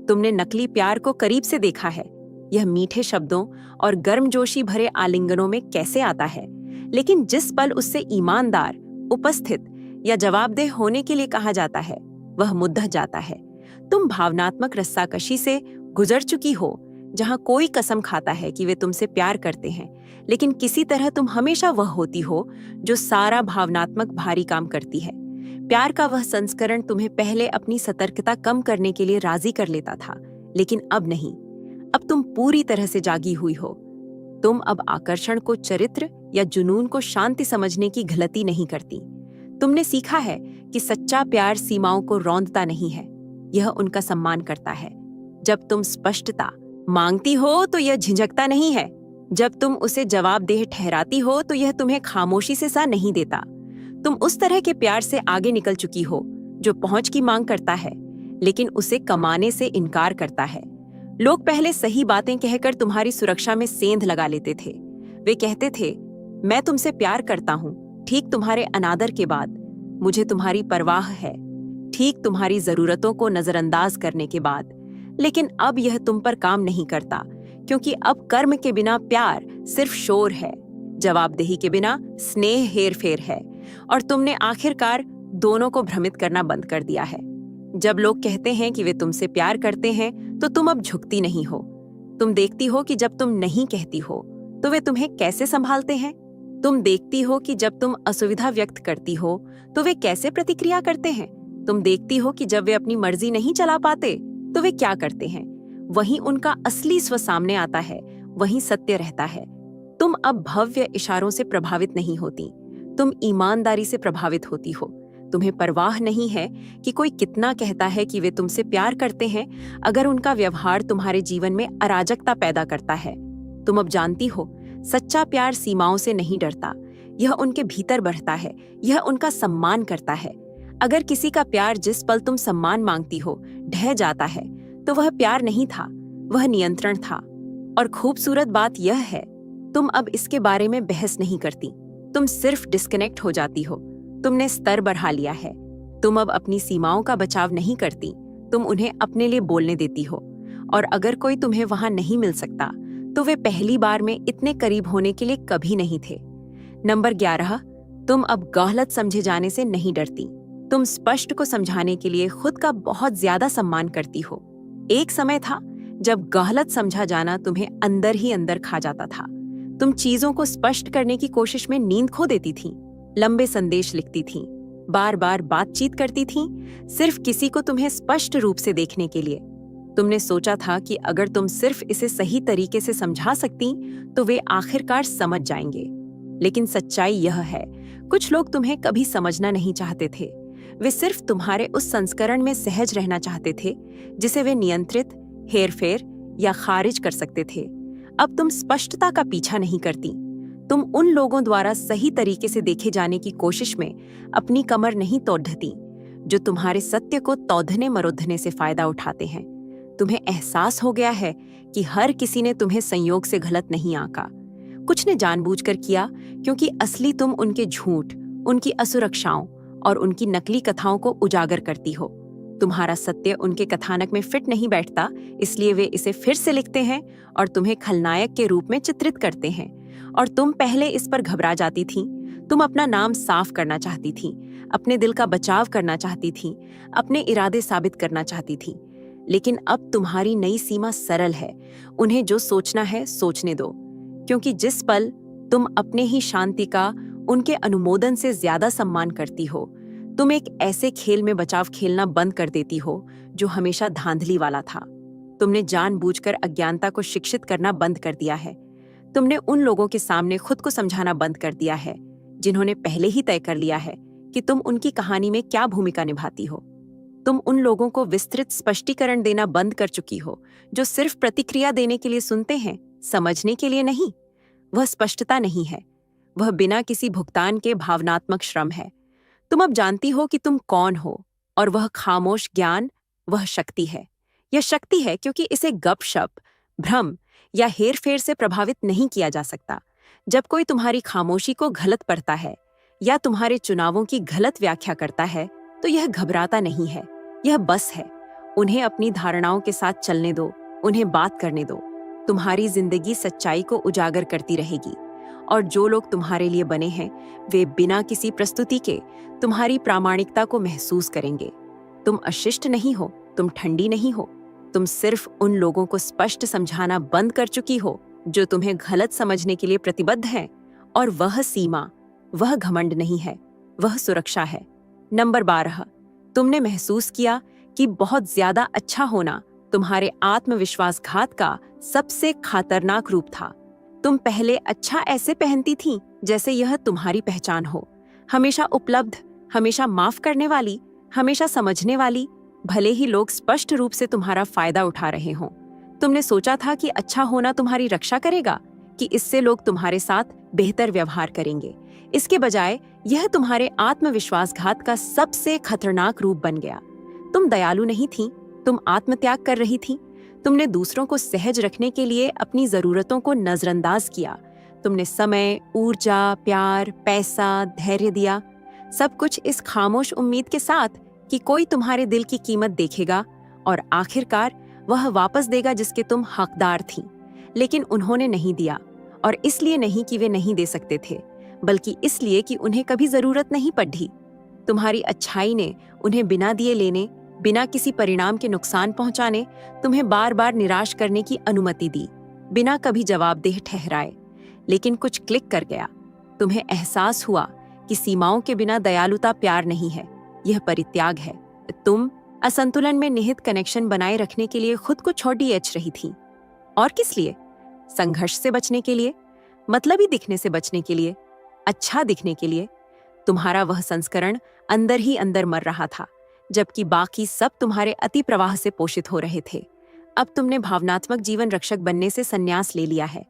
तुमने नकली प्यार को करीब से देखा है। यह मीठे शब्दों और गर्मजोशी भरे आलिंगनों में कैसे आता है, लेकिन जिस पल उससे ईमानदार, उपस्थित या जवाबदेह होने के लिए कहा जाता है, वह मुद्दा जाता है। तुम भावनात्मक रस्साकशी से गुजर चुकी हो, जहां कोई कसम खाता है कि वे तुमसे प्यार करते हैं, लेकिन किसी तरह तुम हमेशा वह होती हो जो सारा भावनात्मक भारी काम करती है। प्यार का वह संस्करण तुम्हें पहले अपनी सतर्कता कम करने के लिए राजी कर लेता था, लेकिन अब नहीं। अब तुम पूरी तरह से जागी हुई हो। तुम अब आकर्षण को चरित्र या जुनून को शांति समझने की गलती नहीं करती। तुमने सीखा है कि सच्चा प्यार सीमाओं को रौंदता नहीं है, यह उनका सम्मान करता है। जब तुम स्पष्टता मांगती हो तो यह झिझकता नहीं है। जब तुम उसे जवाबदेह ठहराती हो तो यह तुम्हें खामोशी से सा नहीं देता। तुम उस तरह के प्यार से आगे निकल चुकी हो जो पहुंच की मांग करता है लेकिन उसे कमाने से इनकार करता है। लोग पहले सही बातें कहकर तुम्हारी सुरक्षा में सेंध लगा लेते थे। वे कहते थे, मैं तुमसे प्यार करता हूं, ठीक तुम्हारे अनादर के बाद। मुझे तुम्हारी परवाह है, ठीक तुम्हारी जरूरतों को नजरअंदाज करने के बाद। लेकिन अब यह तुम पर काम नहीं करता, क्योंकि अब कर्म के बिना प्यार सिर्फ शोर है, जवाबदेही के बिना स्नेह हेरफेर है, और तुमने आखिरकार दोनों को भ्रमित करना बंद कर दिया है। जब लोग कहते हैं कि वे तुमसे प्यार करते हैं तो तुम अब झुकती नहीं हो। तुम देखती हो कि जब तुम नहीं कहती हो तो वे तुम्हें कैसे संभालते हैं। तुम देखती हो कि जब तुम असुविधा व्यक्त करती हो तो वे कैसे प्रतिक्रिया करते हैं। तुम देखती हो कि जब वे अपनी मर्जी नहीं चला पाते तो वे क्या करते हैं। वहीं उनका असली स्व सामने आता है, वहीं सत्य रहता है। तुम अब भव्य इशारों से प्रभावित नहीं होती, तुम ईमानदारी से प्रभावित होती हो। तुम्हें परवाह नहीं है कि कोई कितना कहता है कि वे तुमसे प्यार करते हैं, अगर उनका व्यवहार तुम्हारे जीवन में अराजकता पैदा करता है। तुम अब जानती हो, सच्चा प्यार सीमाओं से नहीं डरता, यह उनके भीतर बढ़ता है, यह उनका सम्मान करता है। अगर किसी का प्यार जिस पल तुम सम्मान मांगती हो ढह जाता है तो वह प्यार नहीं था, वह नियंत्रण था। और खूबसूरत बात यह है, तुम अब इसके बारे में बहस नहीं करती, तुम सिर्फ डिस्कनेक्ट हो जाती हो। तुमने स्तर बढ़ा लिया है। तुम अब अपनी सीमाओं का बचाव नहीं करती, तुम उन्हें अपने लिए बोलने देती हो। और अगर कोई तुम्हें वहां नहीं मिल सकता तो वे पहली बार में इतने करीब होने के लिए कभी नहीं थे। नंबर 11, तुम अब गलत समझे जाने से नहीं डरती। तुम स्पष्ट को समझाने के लिए खुद का बहुत ज्यादा सम्मान करती हो। एक समय था जब गलत समझा जाना तुम्हें अंदर ही अंदर खा जाता था। तुम चीजों को स्पष्ट करने की कोशिश में नींद खो देती थी, लंबे संदेश लिखती थीं, बार बार बातचीत करती थीं, सिर्फ किसी को तुम्हें स्पष्ट रूप से देखने के लिए। तुमने सोचा था कि अगर तुम सिर्फ इसे सही तरीके से समझा सकती तो वे आखिरकार समझ जाएंगे। लेकिन सच्चाई यह है, कुछ लोग तुम्हें कभी समझना नहीं चाहते थे। वे सिर्फ तुम्हारे उस संस्करण में सहज रहना चाहते थे जिसे वे नियंत्रित, हेरफेर या खारिज कर सकते थे। अब तुम स्पष्टता का पीछा नहीं करती। तुम उन लोगों द्वारा सही तरीके से देखे जाने की कोशिश में अपनी कमर नहीं तोड़ती जो तुम्हारे सत्य को तौधने मरोधने से फायदा उठाते हैं। तुम्हें एहसास हो गया है कि हर किसी ने तुम्हें संयोग से गलत नहीं आंका। कुछ ने जानबूझकर किया, क्योंकि असली तुम उनके झूठ, उनकी असुरक्षाओं और उनकी नकली कथाओं को उजागर करती हो। तुम्हारा सत्य उनके कथानक में फिट नहीं बैठता, इसलिए वे इसे फिर से लिखते हैं और तुम्हें खलनायक के रूप में चित्रित करते हैं। और तुम पहले इस पर घबरा जाती थी। तुम अपना नाम साफ करना चाहती थी, अपने दिल का बचाव करना चाहती थी, अपने इरादे साबित करना चाहती थी। लेकिन अब तुम्हारी नई सीमा सरल है। उन्हें जो सोचना है सोचने दो, क्योंकि जिस पल तुम अपने ही शांति का उनके अनुमोदन से ज्यादा सम्मान करती हो, तुम एक ऐसे खेल में बचाव खेलना बंद कर देती हो जो हमेशा धांधली वाला था। तुमने जानबूझकर अज्ञानता को शिक्षित करना बंद कर दिया है। तुमने उन लोगों के सामने खुद को समझाना बंद कर दिया है जिन्होंने पहले ही तय कर लिया है कि तुम उनकी कहानी में क्या भूमिका निभाती हो। तुम उन लोगों को विस्तृत स्पष्टीकरण देना बंद कर चुकी हो जो सिर्फ प्रतिक्रिया देने के लिए सुनते हैं, समझने के लिए नहीं। वह स्पष्टता नहीं है, वह बिना किसी भुगतान के भावनात्मक श्रम है। तुम अब जानती हो कि तुम कौन हो, और वह खामोश ज्ञान, वह शक्ति है। यह शक्ति है क्योंकि इसे गपशप, भ्रम या हेरफेर से प्रभावित नहीं किया जा सकता। जब कोई तुम्हारी खामोशी को गलत पढ़ता है या तुम्हारे चुनावों की गलत व्याख्या करता है तो यह घबराता नहीं है, यह बस है। उन्हें अपनी धारणाओं के साथ चलने दो, उन्हें बात करने दो। तुम्हारी जिंदगी सच्चाई को उजागर करती रहेगी, और जो लोग तुम्हारे लिए बने हैं वे बिना किसी प्रस्तुति के तुम्हारी प्रामाणिकता को महसूस करेंगे। तुम अशिष्ट नहीं हो, तुम ठंडी नहीं हो, तुम सिर्फ उन लोगों को स्पष्ट समझाना बंद कर चुकी हो जो तुम्हें गलत समझने के लिए प्रतिबद्ध हैं। और वह सीमा, वह घमंड नहीं है, वह सुरक्षा है। नंबर 12, तुमने महसूस किया कि बहुत ज्यादा अच्छा होना तुम्हारे आत्मविश्वासघात का सबसे खतरनाक रूप था। तुम पहले अच्छा ऐसे पहनती थीं जैसे यह तुम्हारी पहचान हो, हमेशा उपलब्ध, हमेशा माफ करने वाली, हमेशा समझने वाली। भले ही लोग स्पष्ट रूप से तुम्हारा फायदा उठा रहे हों। तुमने सोचा था कि अच्छा होना तुम्हारी रक्षा करेगा, कि इससे लोग तुम्हारे साथ बेहतर व्यवहार करेंगे। इसके बजाय यह तुम्हारे आत्मविश्वासघात का सबसे खतरनाक रूप बन गया। तुम दयालु नहीं थी, तुम आत्मत्याग कर रही थी। तुमने दूसरों को सहज रखने के लिए अपनी जरूरतों को नजरअंदाज किया। तुमने समय, ऊर्जा, प्यार, पैसा, धैर्य दिया, सब कुछ इस खामोश उम्मीद के साथ कि कोई तुम्हारे दिल की कीमत देखेगा और आखिरकार वह वापस देगा जिसके तुम हकदार थी। लेकिन उन्होंने नहीं दिया, और इसलिए नहीं कि वे नहीं दे सकते थे, बल्कि इसलिए कि उन्हें कभी जरूरत नहीं पड़ी। तुम्हारी अच्छाई ने उन्हें बिना दिए लेने, बिना किसी परिणाम के नुकसान पहुंचाने, तुम्हें बार बार निराश करने की अनुमति दी, बिना कभी जवाबदेह ठहराए। लेकिन कुछ क्लिक कर गया। तुम्हें एहसास हुआ कि सीमाओं के बिना दयालुता प्यार नहीं है, यह परित्याग है। तुम असंतुलन में निहित कनेक्शन बनाए रखने के लिए खुद को छोटी एच रही थी। और किस लिए? संघर्ष से बचने के लिए, मतलबी दिखने से बचने के लिए, अच्छा दिखने के लिए। तुम्हारा वह संस्करण अंदर ही अंदर मर रहा था, जबकि बाकी सब तुम्हारे अति प्रवाह से पोषित हो रहे थे। अब तुमने भावनात्मक जीवन रक्षक बनने से संन्यास ले लिया है।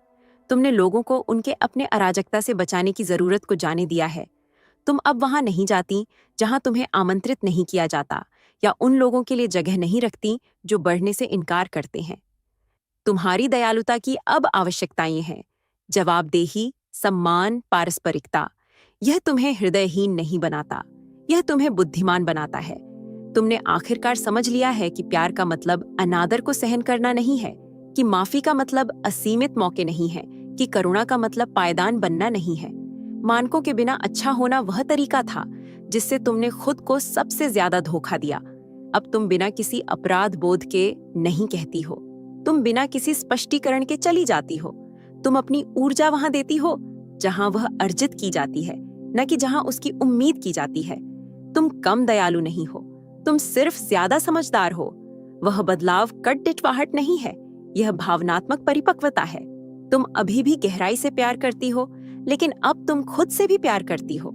तुमने लोगों को उनके अपने अराजकता से बचाने की जरूरत को जाने दिया है। तुम अब वहां नहीं जाती जहां तुम्हें आमंत्रित नहीं किया जाता, या उन लोगों के लिए जगह नहीं रखती जो बढ़ने से इनकार करते हैं। तुम्हारी दयालुता की अब आवश्यकताएं हैं जवाबदेही, सम्मान, पारस्परिकता। यह तुम्हें हृदयहीन नहीं बनाता, यह तुम्हें बुद्धिमान बनाता है। तुमने आखिरकार समझ लिया है कि प्यार का मतलब अनादर को सहन करना नहीं है, कि माफी का मतलब असीमित मौके नहीं है, कि करुणा का मतलब पायदान बनना नहीं है। मानकों के बिना अच्छा होना वह तरीका था जिससे तुमने खुद को सबसे ज्यादा धोखा दिया। अब तुम बिना किसी अपराध बोध के नहीं कहती हो, तुम बिना किसी स्पष्टीकरण के चली जाती हो। तुम अपनी ऊर्जा वहां देती हो जहां वह अर्जित की जाती है, न कि जहां उसकी उम्मीद की जाती है। तुम कम दयालु नहीं हो, तुम सिर्फ ज्यादा समझदार हो। वह बदलाव कट-डिठवाहट नहीं है, यह भावनात्मक परिपक्वता है। तुम अभी भी गहराई से प्यार करती हो, लेकिन अब तुम खुद से भी प्यार करती हो।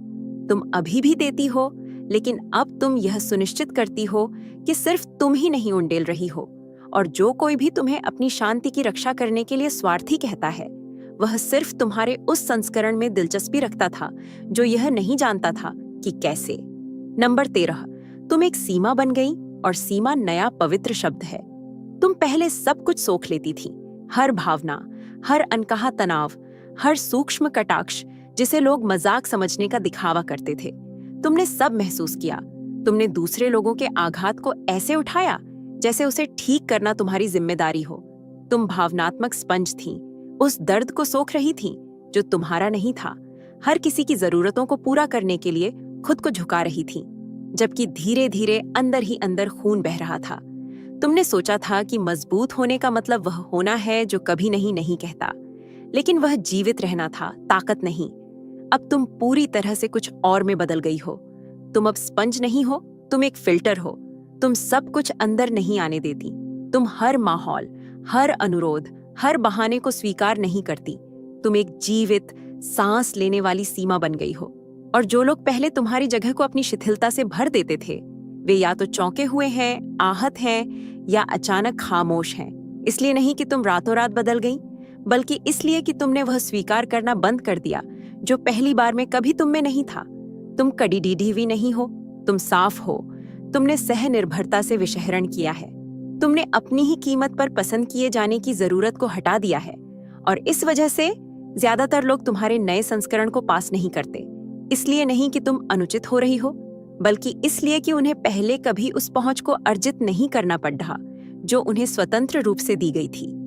तुम अभी भी देती हो, लेकिन अब तुम यह सुनिश्चित करती हो कि सिर्फ तुम ही नहीं उंडेल रही हो। और जो कोई भी तुम्हें अपनी शांति की रक्षा करने के लिए स्वार्थी कहता है, वह सिर्फ तुम्हारे उस संस्करण में दिलचस्पी रखता था जो यह नहीं जानता था कि कैसे। नंबर 13, तुम एक सीमा बन गई, और सीमा नया पवित्र शब्द है। तुम पहले सब कुछ सोख लेती थी, हर भावना, हर अनकहा तनाव, हर सूक्ष्म कटाक्ष जिसे लोग मजाक समझने का दिखावा करते थे। तुमने सब महसूस किया। तुमने दूसरे लोगों के आघात को ऐसे उठाया जैसे उसे ठीक करना तुम्हारी जिम्मेदारी हो। तुम भावनात्मक स्पंज थी, उस दर्द को सोख रही थी जो तुम्हारा नहीं था। हर किसी की जरूरतों को पूरा करने के लिए खुद को झुका रही थी, जबकि धीरे धीरे अंदर ही अंदर खून बह रहा था। तुमने सोचा था कि मजबूत होने का मतलब वह होना है जो कभी नहीं नहीं कहता, लेकिन वह जीवित रहना था, ताकत नहीं। अब तुम पूरी तरह से कुछ और में बदल गई हो। तुम अब स्पंज नहीं हो, तुम एक फिल्टर हो। तुम सब कुछ अंदर नहीं आने देती। तुम हर माहौल, हर अनुरोध, हर बहाने को स्वीकार नहीं करती। तुम एक जीवित, सांस लेने वाली सीमा बन गई हो। और जो लोग पहले तुम्हारी जगह को अपनी शिथिलता से भर देते थे, वे या तो चौंके हुए हैं, आहत हैं, या अचानक खामोश हैं। इसलिए नहीं कि तुम रातों रात बदल गई, बल्कि इसलिए कि तुमने वह स्वीकार करना बंद कर दिया जो पहली बार में कभी तुम में नहीं था। तुम कड़ी डीढ़ी हुई नहीं हो, तुम साफ हो। तुमने सह निर्भरता से विषहरण किया है। तुमने अपनी ही कीमत पर पसंद किए जाने की जरूरत को हटा दिया है। और इस वजह से ज्यादातर लोग तुम्हारे नए संस्करण को पास नहीं करते। इसलिए नहीं कि तुम अनुचित हो रही हो, बल्कि इसलिए कि उन्हें पहले कभी उस पहुंच को अर्जित नहीं करना पड़ रहा जो उन्हें स्वतंत्र रूप से दी गई थी।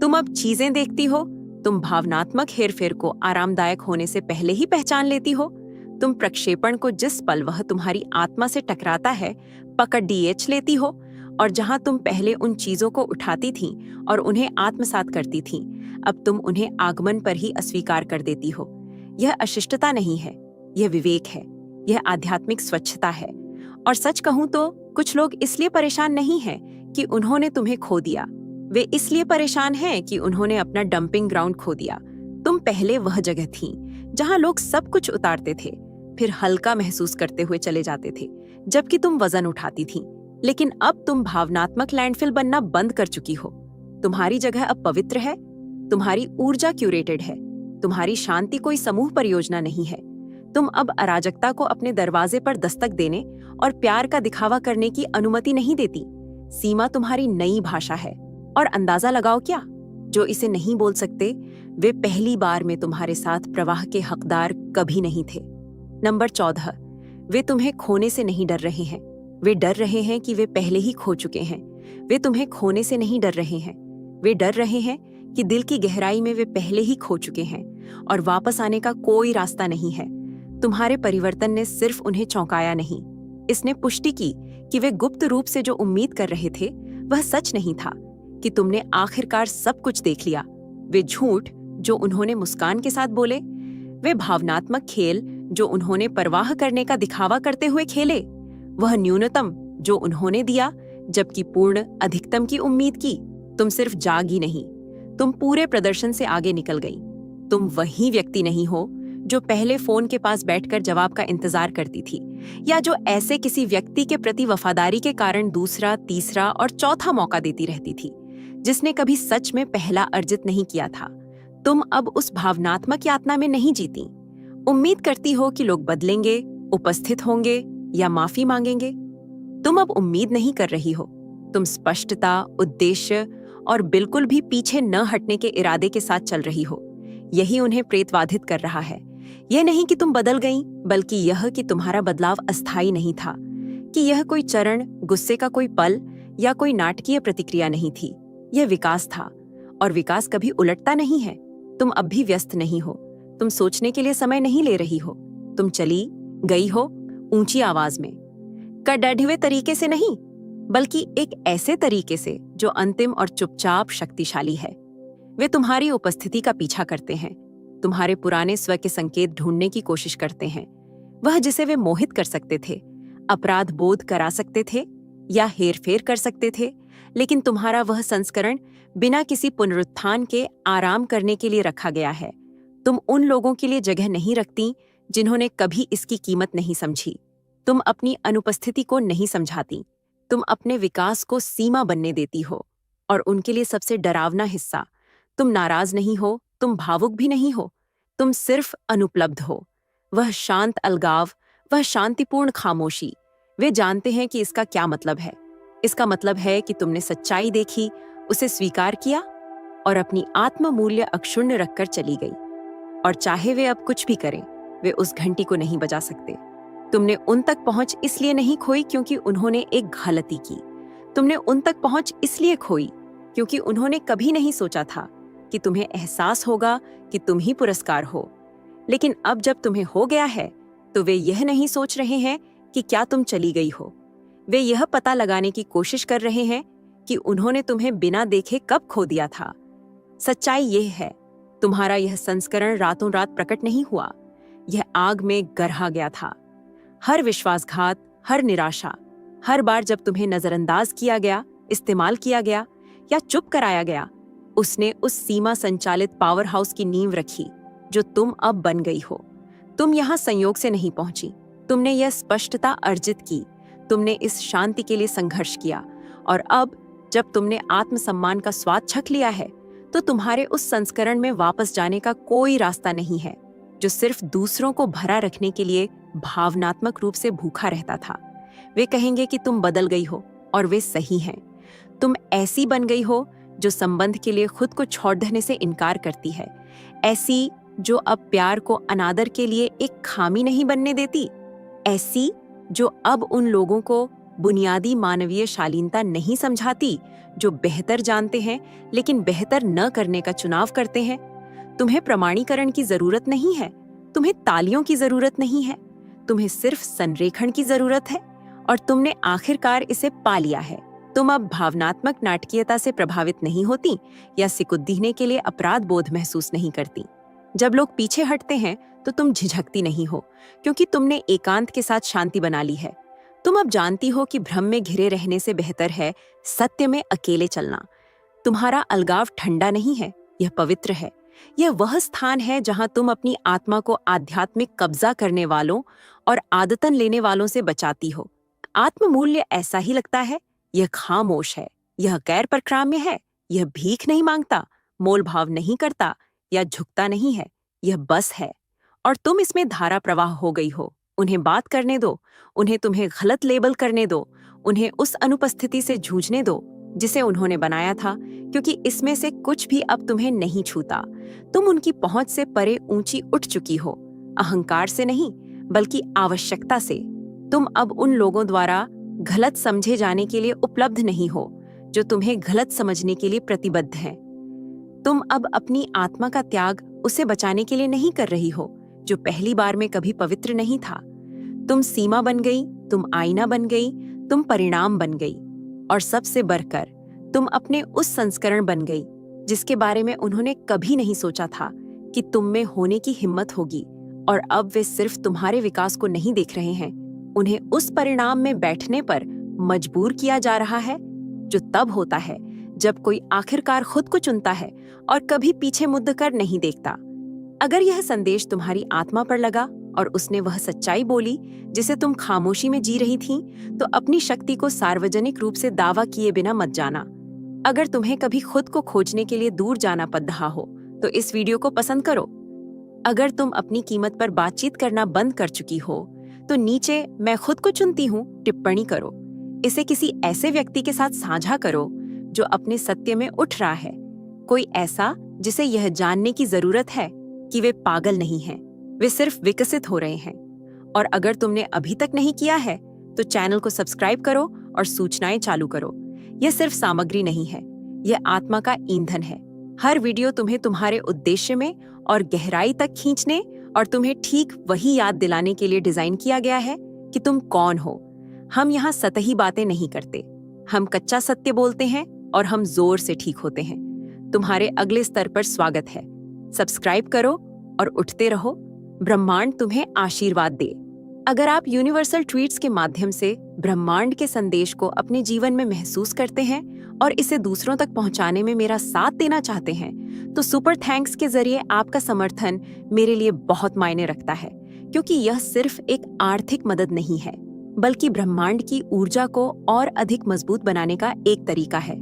तुम अब चीजें देखती हो, तुम भावनात्मक हेरफेर को आरामदायक होने से पहले ही पहचान लेती हो। तुम प्रक्षेपण को जिस पल वह तुम्हारी आत्मा से टकराता है पकड़ डीएच लेती हो, और जहां तुम पहले उन चीजों को उठाती थी और उन्हें आत्मसात करती थी, अब तुम उन्हें आगमन पर ही अस्वीकार कर देती हो। यह अशिष्टता नहीं है, यह विवेक है, यह आध्यात्मिक स्वच्छता है। और सच कहूं तो कुछ लोग इसलिए परेशान नहीं हैं कि उन्होंने तुम्हें खो दिया, वे इसलिए परेशान हैं कि उन्होंने अपना डंपिंग ग्राउंड खो दिया। तुम पहले वह जगह थी जहां लोग सब कुछ उतारते थे, फिर हल्का महसूस करते हुए चले जाते थे, जबकि तुम वजन उठाती थी। लेकिन अब तुम भावनात्मक लैंडफिल बनना बंद कर चुकी हो। तुम्हारी जगह अब पवित्र है, तुम्हारी ऊर्जा क्यूरेटेड है, तुम्हारी शांति कोई समूह परियोजना नहीं है। तुम अब अराजकता को अपने दरवाजे पर दस्तक देने और प्यार का दिखावा करने की अनुमति नहीं देती। सीमा तुम्हारी नई भाषा है, और अंदाजा लगाओ क्या, जो इसे नहीं बोल सकते वे पहली बार में तुम्हारे साथ प्रवाह के हकदार कभी नहीं थे। नंबर 14, वे तुम्हें खोने से नहीं डर रहे हैं, वे डर रहे हैं कि वे पहले ही खो चुके हैं। वे तुम्हें खोने से नहीं डर रहे हैं, वे डर रहे हैं कि दिल की गहराई में वे पहले ही खो चुके हैं और वापस आने का कोई रास्ता नहीं है। तुम्हारे परिवर्तन ने सिर्फ उन्हें चौंकाया नहीं, इसने पुष्टि की कि वे गुप्त रूप से जो उम्मीद कर रहे थे वह सच नहीं था, कि तुमने आखिरकार सब कुछ देख लिया। वे झूठ जो उन्होंने मुस्कान के साथ बोले, वे भावनात्मक खेल जो उन्होंने परवाह करने का दिखावा करते हुए खेले, वह न्यूनतम जो उन्होंने दिया जबकि पूर्ण अधिकतम की उम्मीद की। तुम सिर्फ जागी नहीं, तुम पूरे प्रदर्शन से आगे निकल गई। तुम वही व्यक्ति नहीं हो जो पहले फोन के पास बैठकर जवाब का इंतजार करती थी, या जो ऐसे किसी व्यक्ति के प्रति वफादारी के कारण दूसरा, तीसरा और चौथा मौका देती रहती थी, जिसने कभी सच में पहला अर्जित नहीं किया था। तुम अब उस भावनात्मक यातना में नहीं जीती। उम्मीद करती हो कि लोग बदलेंगे, उपस्थित होंगे या माफी मांगेंगे। तुम अब उम्मीद नहीं कर रही हो, तुम स्पष्टता, उद्देश्य और बिल्कुल भी पीछे न हटने के इरादे के साथ चल रही हो। यही उन्हें प्रेतवाधित कर रहा है। यह नहीं कि तुम बदल गई, बल्कि यह कि तुम्हारा बदलाव अस्थायी नहीं था, कि यह कोई चरण, गुस्से का कोई पल या कोई नाटकीय प्रतिक्रिया नहीं थी। यह विकास था, और विकास कभी उलटता नहीं है। तुम अब भी व्यस्त नहीं हो, तुम सोचने के लिए समय नहीं ले रही हो। तुम चली गई हो ऊंची आवाज में, कड़ढ़े तरीके से नहीं, बल्कि एक ऐसे तरीके से जो अंतिम और चुपचाप शक्तिशाली है। वे तुम्हारी उपस्थिति का पीछा करते हैं, तुम्हारे पुराने स्व के संकेत ढूंढने की कोशिश करते हैं, वह जिसे वे मोहित कर सकते थे, अपराध बोध करा सकते थे या हेरफेर कर सकते थे। लेकिन तुम्हारा वह संस्करण बिना किसी पुनरुत्थान के आराम करने के लिए रखा गया है। तुम उन लोगों के लिए जगह नहीं रखती जिन्होंने कभी इसकी कीमत नहीं समझी। तुम अपनी अनुपस्थिति को नहीं समझाती, तुम अपने विकास को सीमा बनने देती हो। और उनके लिए सबसे डरावना हिस्सा, तुम नाराज नहीं हो, तुम भावुक भी नहीं हो, तुम सिर्फ अनुपलब्ध हो। वह शांत अलगाव, वह शांतिपूर्ण खामोशी। वे जानते हैं कि इसका क्या मतलब है। इसका मतलब है कि तुमने सच्चाई देखी, उसे स्वीकार किया और अपनी आत्म मूल्य अक्षुण्ण रखकर चली गई। और चाहे वे अब कुछ भी करें, वे उस घंटी को नहीं बजा सकते। तुमने उन तक पहुंच इसलिए नहीं खोई क्योंकि उन्होंने एक गलती की। तुमने उन तक पहुंच इसलिए खोई क्योंकि उन्होंने कभी नहीं सोचा था कि तुम्हें एहसास होगा कि तुम ही पुरस्कार हो। लेकिन अब जब तुम्हें हो गया है, तो वे यह नहीं सोच रहे हैं कि क्या तुम चली गई हो। वे यह पता लगाने की कोशिश कर रहे हैं कि उन्होंने तुम्हें बिना देखे कब खो दिया था। सच्चाई यह है, तुम्हारा यह संस्करण रातों रात प्रकट नहीं हुआ, यह आग में गरहा गया था। हर विश्वासघात, हर निराशा, हर बार जब तुम्हें नजरअंदाज किया गया, इस्तेमाल किया गया या चुप कराया गया, उसने उस सीमा संचालित पावर हाउस की नींव रखी जो तुम अब बन गई हो। तुम यहाँ संयोग से नहीं पहुंची, तुमने यह स्पष्टता अर्जित की, तुमने इस शांति के लिए संघर्ष किया। और अब जब तुमने आत्मसम्मान का स्वाद छक लिया है, तो तुम्हारे उस संस्करण में वापस जाने का कोई रास्ता नहीं है जो सिर्फ दूसरों को भरा रखने के लिए भावनात्मक रूप से भूखा रहता था। वे कहेंगे कि तुम बदल गई हो, और वे सही हैं। तुम ऐसी बन गई हो जो संबंध के लिए खुद को छोड़ देने से इनकार करती है, ऐसी जो अब प्यार को अनादर के लिए एक खामी नहीं बनने देती, ऐसी जो अब उन लोगों को बुनियादी मानवीय शालीनता नहीं समझाती जो बेहतर जानते हैं लेकिन बेहतर न करने का चुनाव करते हैं। तुम्हें प्रमाणीकरण की जरूरत नहीं है, तुम्हें तालियों की जरूरत नहीं है, तुम्हें सिर्फ संरेखण की जरूरत है, और तुमने आखिरकार इसे पा लिया है। तुम अब भावनात्मक नाटकीयता से प्रभावित नहीं होती या सिकुड़ने के लिए अपराध बोध महसूस नहीं करती। जब लोग पीछे हटते हैं तो तुम झिझकती नहीं हो, क्योंकि तुमने एकांत के साथ शांति बना ली है। तुम अब जानती हो कि भ्रम में घिरे रहने से बेहतर है सत्य में अकेले चलना। तुम्हारा अलगाव ठंडा नहीं है, यह पवित्र है। यह वह स्थान है जहां तुम अपनी आत्मा को आध्यात्मिक कब्जा करने वालों और आदतन लेने वालों से बचाती हो। आत्ममूल्य ऐसा ही लगता है। यह खामोश है, यह गैर परक्राम्य है, यह भीख नहीं मांगता, मोल भाव नहीं करता या झुकता नहीं है, यह बस है। और तुम इसमें धारा प्रवाह हो गई हो। उन्हें बात करने दो, उन्हें तुम्हें गलत लेबल करने दो, उन्हें उस अनुपस्थिति से जूझने दो जिसे उन्होंने बनाया था, क्योंकि इसमें से कुछ भी अब तुम्हें नहीं छूता। तुम उनकी पहुंच से परे ऊंची उठ चुकी हो, अहंकार से नहीं बल्कि आवश्यकता से। तुम अब उन लोगों द्वारा गलत समझे जाने के लिए उपलब्ध नहीं हो जो तुम्हें गलत समझने के लिए प्रतिबद्ध हैं। तुम अब अपनी आत्मा का त्याग उसे बचाने के लिए नहीं कर रही हो जो पहली बार में कभी पवित्र नहीं था। तुम सीमा बन गई, तुम आईना बन गई, तुम परिणाम बन गई, और सबसे बढ़कर तुम अपने उस संस्करण बन गई जिसके बारे में उन्होंने कभी नहीं सोचा था कि तुम में होने की हिम्मत होगी। और अब वे सिर्फ तुम्हारे विकास को नहीं देख रहे हैं, उन्हें उस परिणाम में बैठने पर मजबूर किया जा रहा है जो तब होता है जब कोई आखिरकार खुद को चुनता है और कभी पीछे मुड़ कर नहीं देखता। अगर यह संदेश तुम्हारी आत्मा पर लगा और उसने वह सच्चाई बोली जिसे तुम खामोशी में जी रही थीं, तो अपनी शक्ति को सार्वजनिक रूप से दावा किए बिना मत जाना। अगर तुम्हें कभी खुद को खोजने के लिए दूर जाना पड़ रहा हो तो इस वीडियो को पसंद करो। अगर तुम अपनी कीमत पर बातचीत करना बंद कर चुकी हो तो नीचे मैं खुद को चुनती हूँ टिप्पणी करो। इसे किसी ऐसे व्यक्ति के साथ साझा करो जो अपने सत्य में उठ रहा है, कोई ऐसा जिसे यह जानने की जरूरत है कि वे पागल नहीं हैं, वे सिर्फ विकसित हो रहे हैं। और अगर तुमने अभी तक नहीं किया है तो चैनल को सब्सक्राइब करो और सूचनाएं चालू करो। यह सिर्फ सामग्री नहीं है, यह आत्मा का ईंधन है। हर वीडियो तुम्हें तुम्हारे उद्देश्य में और गहराई तक खींचने और तुम्हें ठीक वही याद दिलाने के लिए डिजाइन किया गया है कि तुम कौन हो। हम यहाँ सतही बातें नहीं करते, हम कच्चा सत्य बोलते हैं और हम जोर से ठीक होते हैं। तुम्हारे अगले स्तर पर स्वागत है। सब्सक्राइब करो और उठते रहो। ब्रह्मांड तुम्हें आशीर्वाद दे। अगर आप यूनिवर्सल ट्वीट्स के माध्यम से ब्रह्मांड के संदेश को अपने जीवन में महसूस करते हैं और इसे दूसरों तक पहुंचाने में मेरा साथ देना चाहते हैं, तो सुपर थैंक्स के जरिए आपका समर्थन मेरे लिए बहुत मायने रखता है, क्योंकि यह सिर्फ एक आर्थिक मदद नहीं है बल्कि ब्रह्मांड की ऊर्जा को और अधिक मजबूत बनाने का एक तरीका है।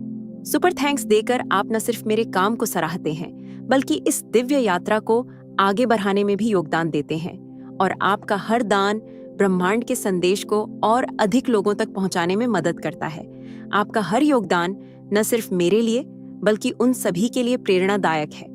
सुपर थैंक्स देकर आप न सिर्फ मेरे काम को सराहते हैं बल्कि इस दिव्य यात्रा को आगे बढ़ाने में भी योगदान देते हैं। और आपका हर दान ब्रह्मांड के संदेश को और अधिक लोगों तक पहुंचाने में मदद करता है। आपका हर योगदान न सिर्फ मेरे लिए बल्कि उन सभी के लिए प्रेरणादायक है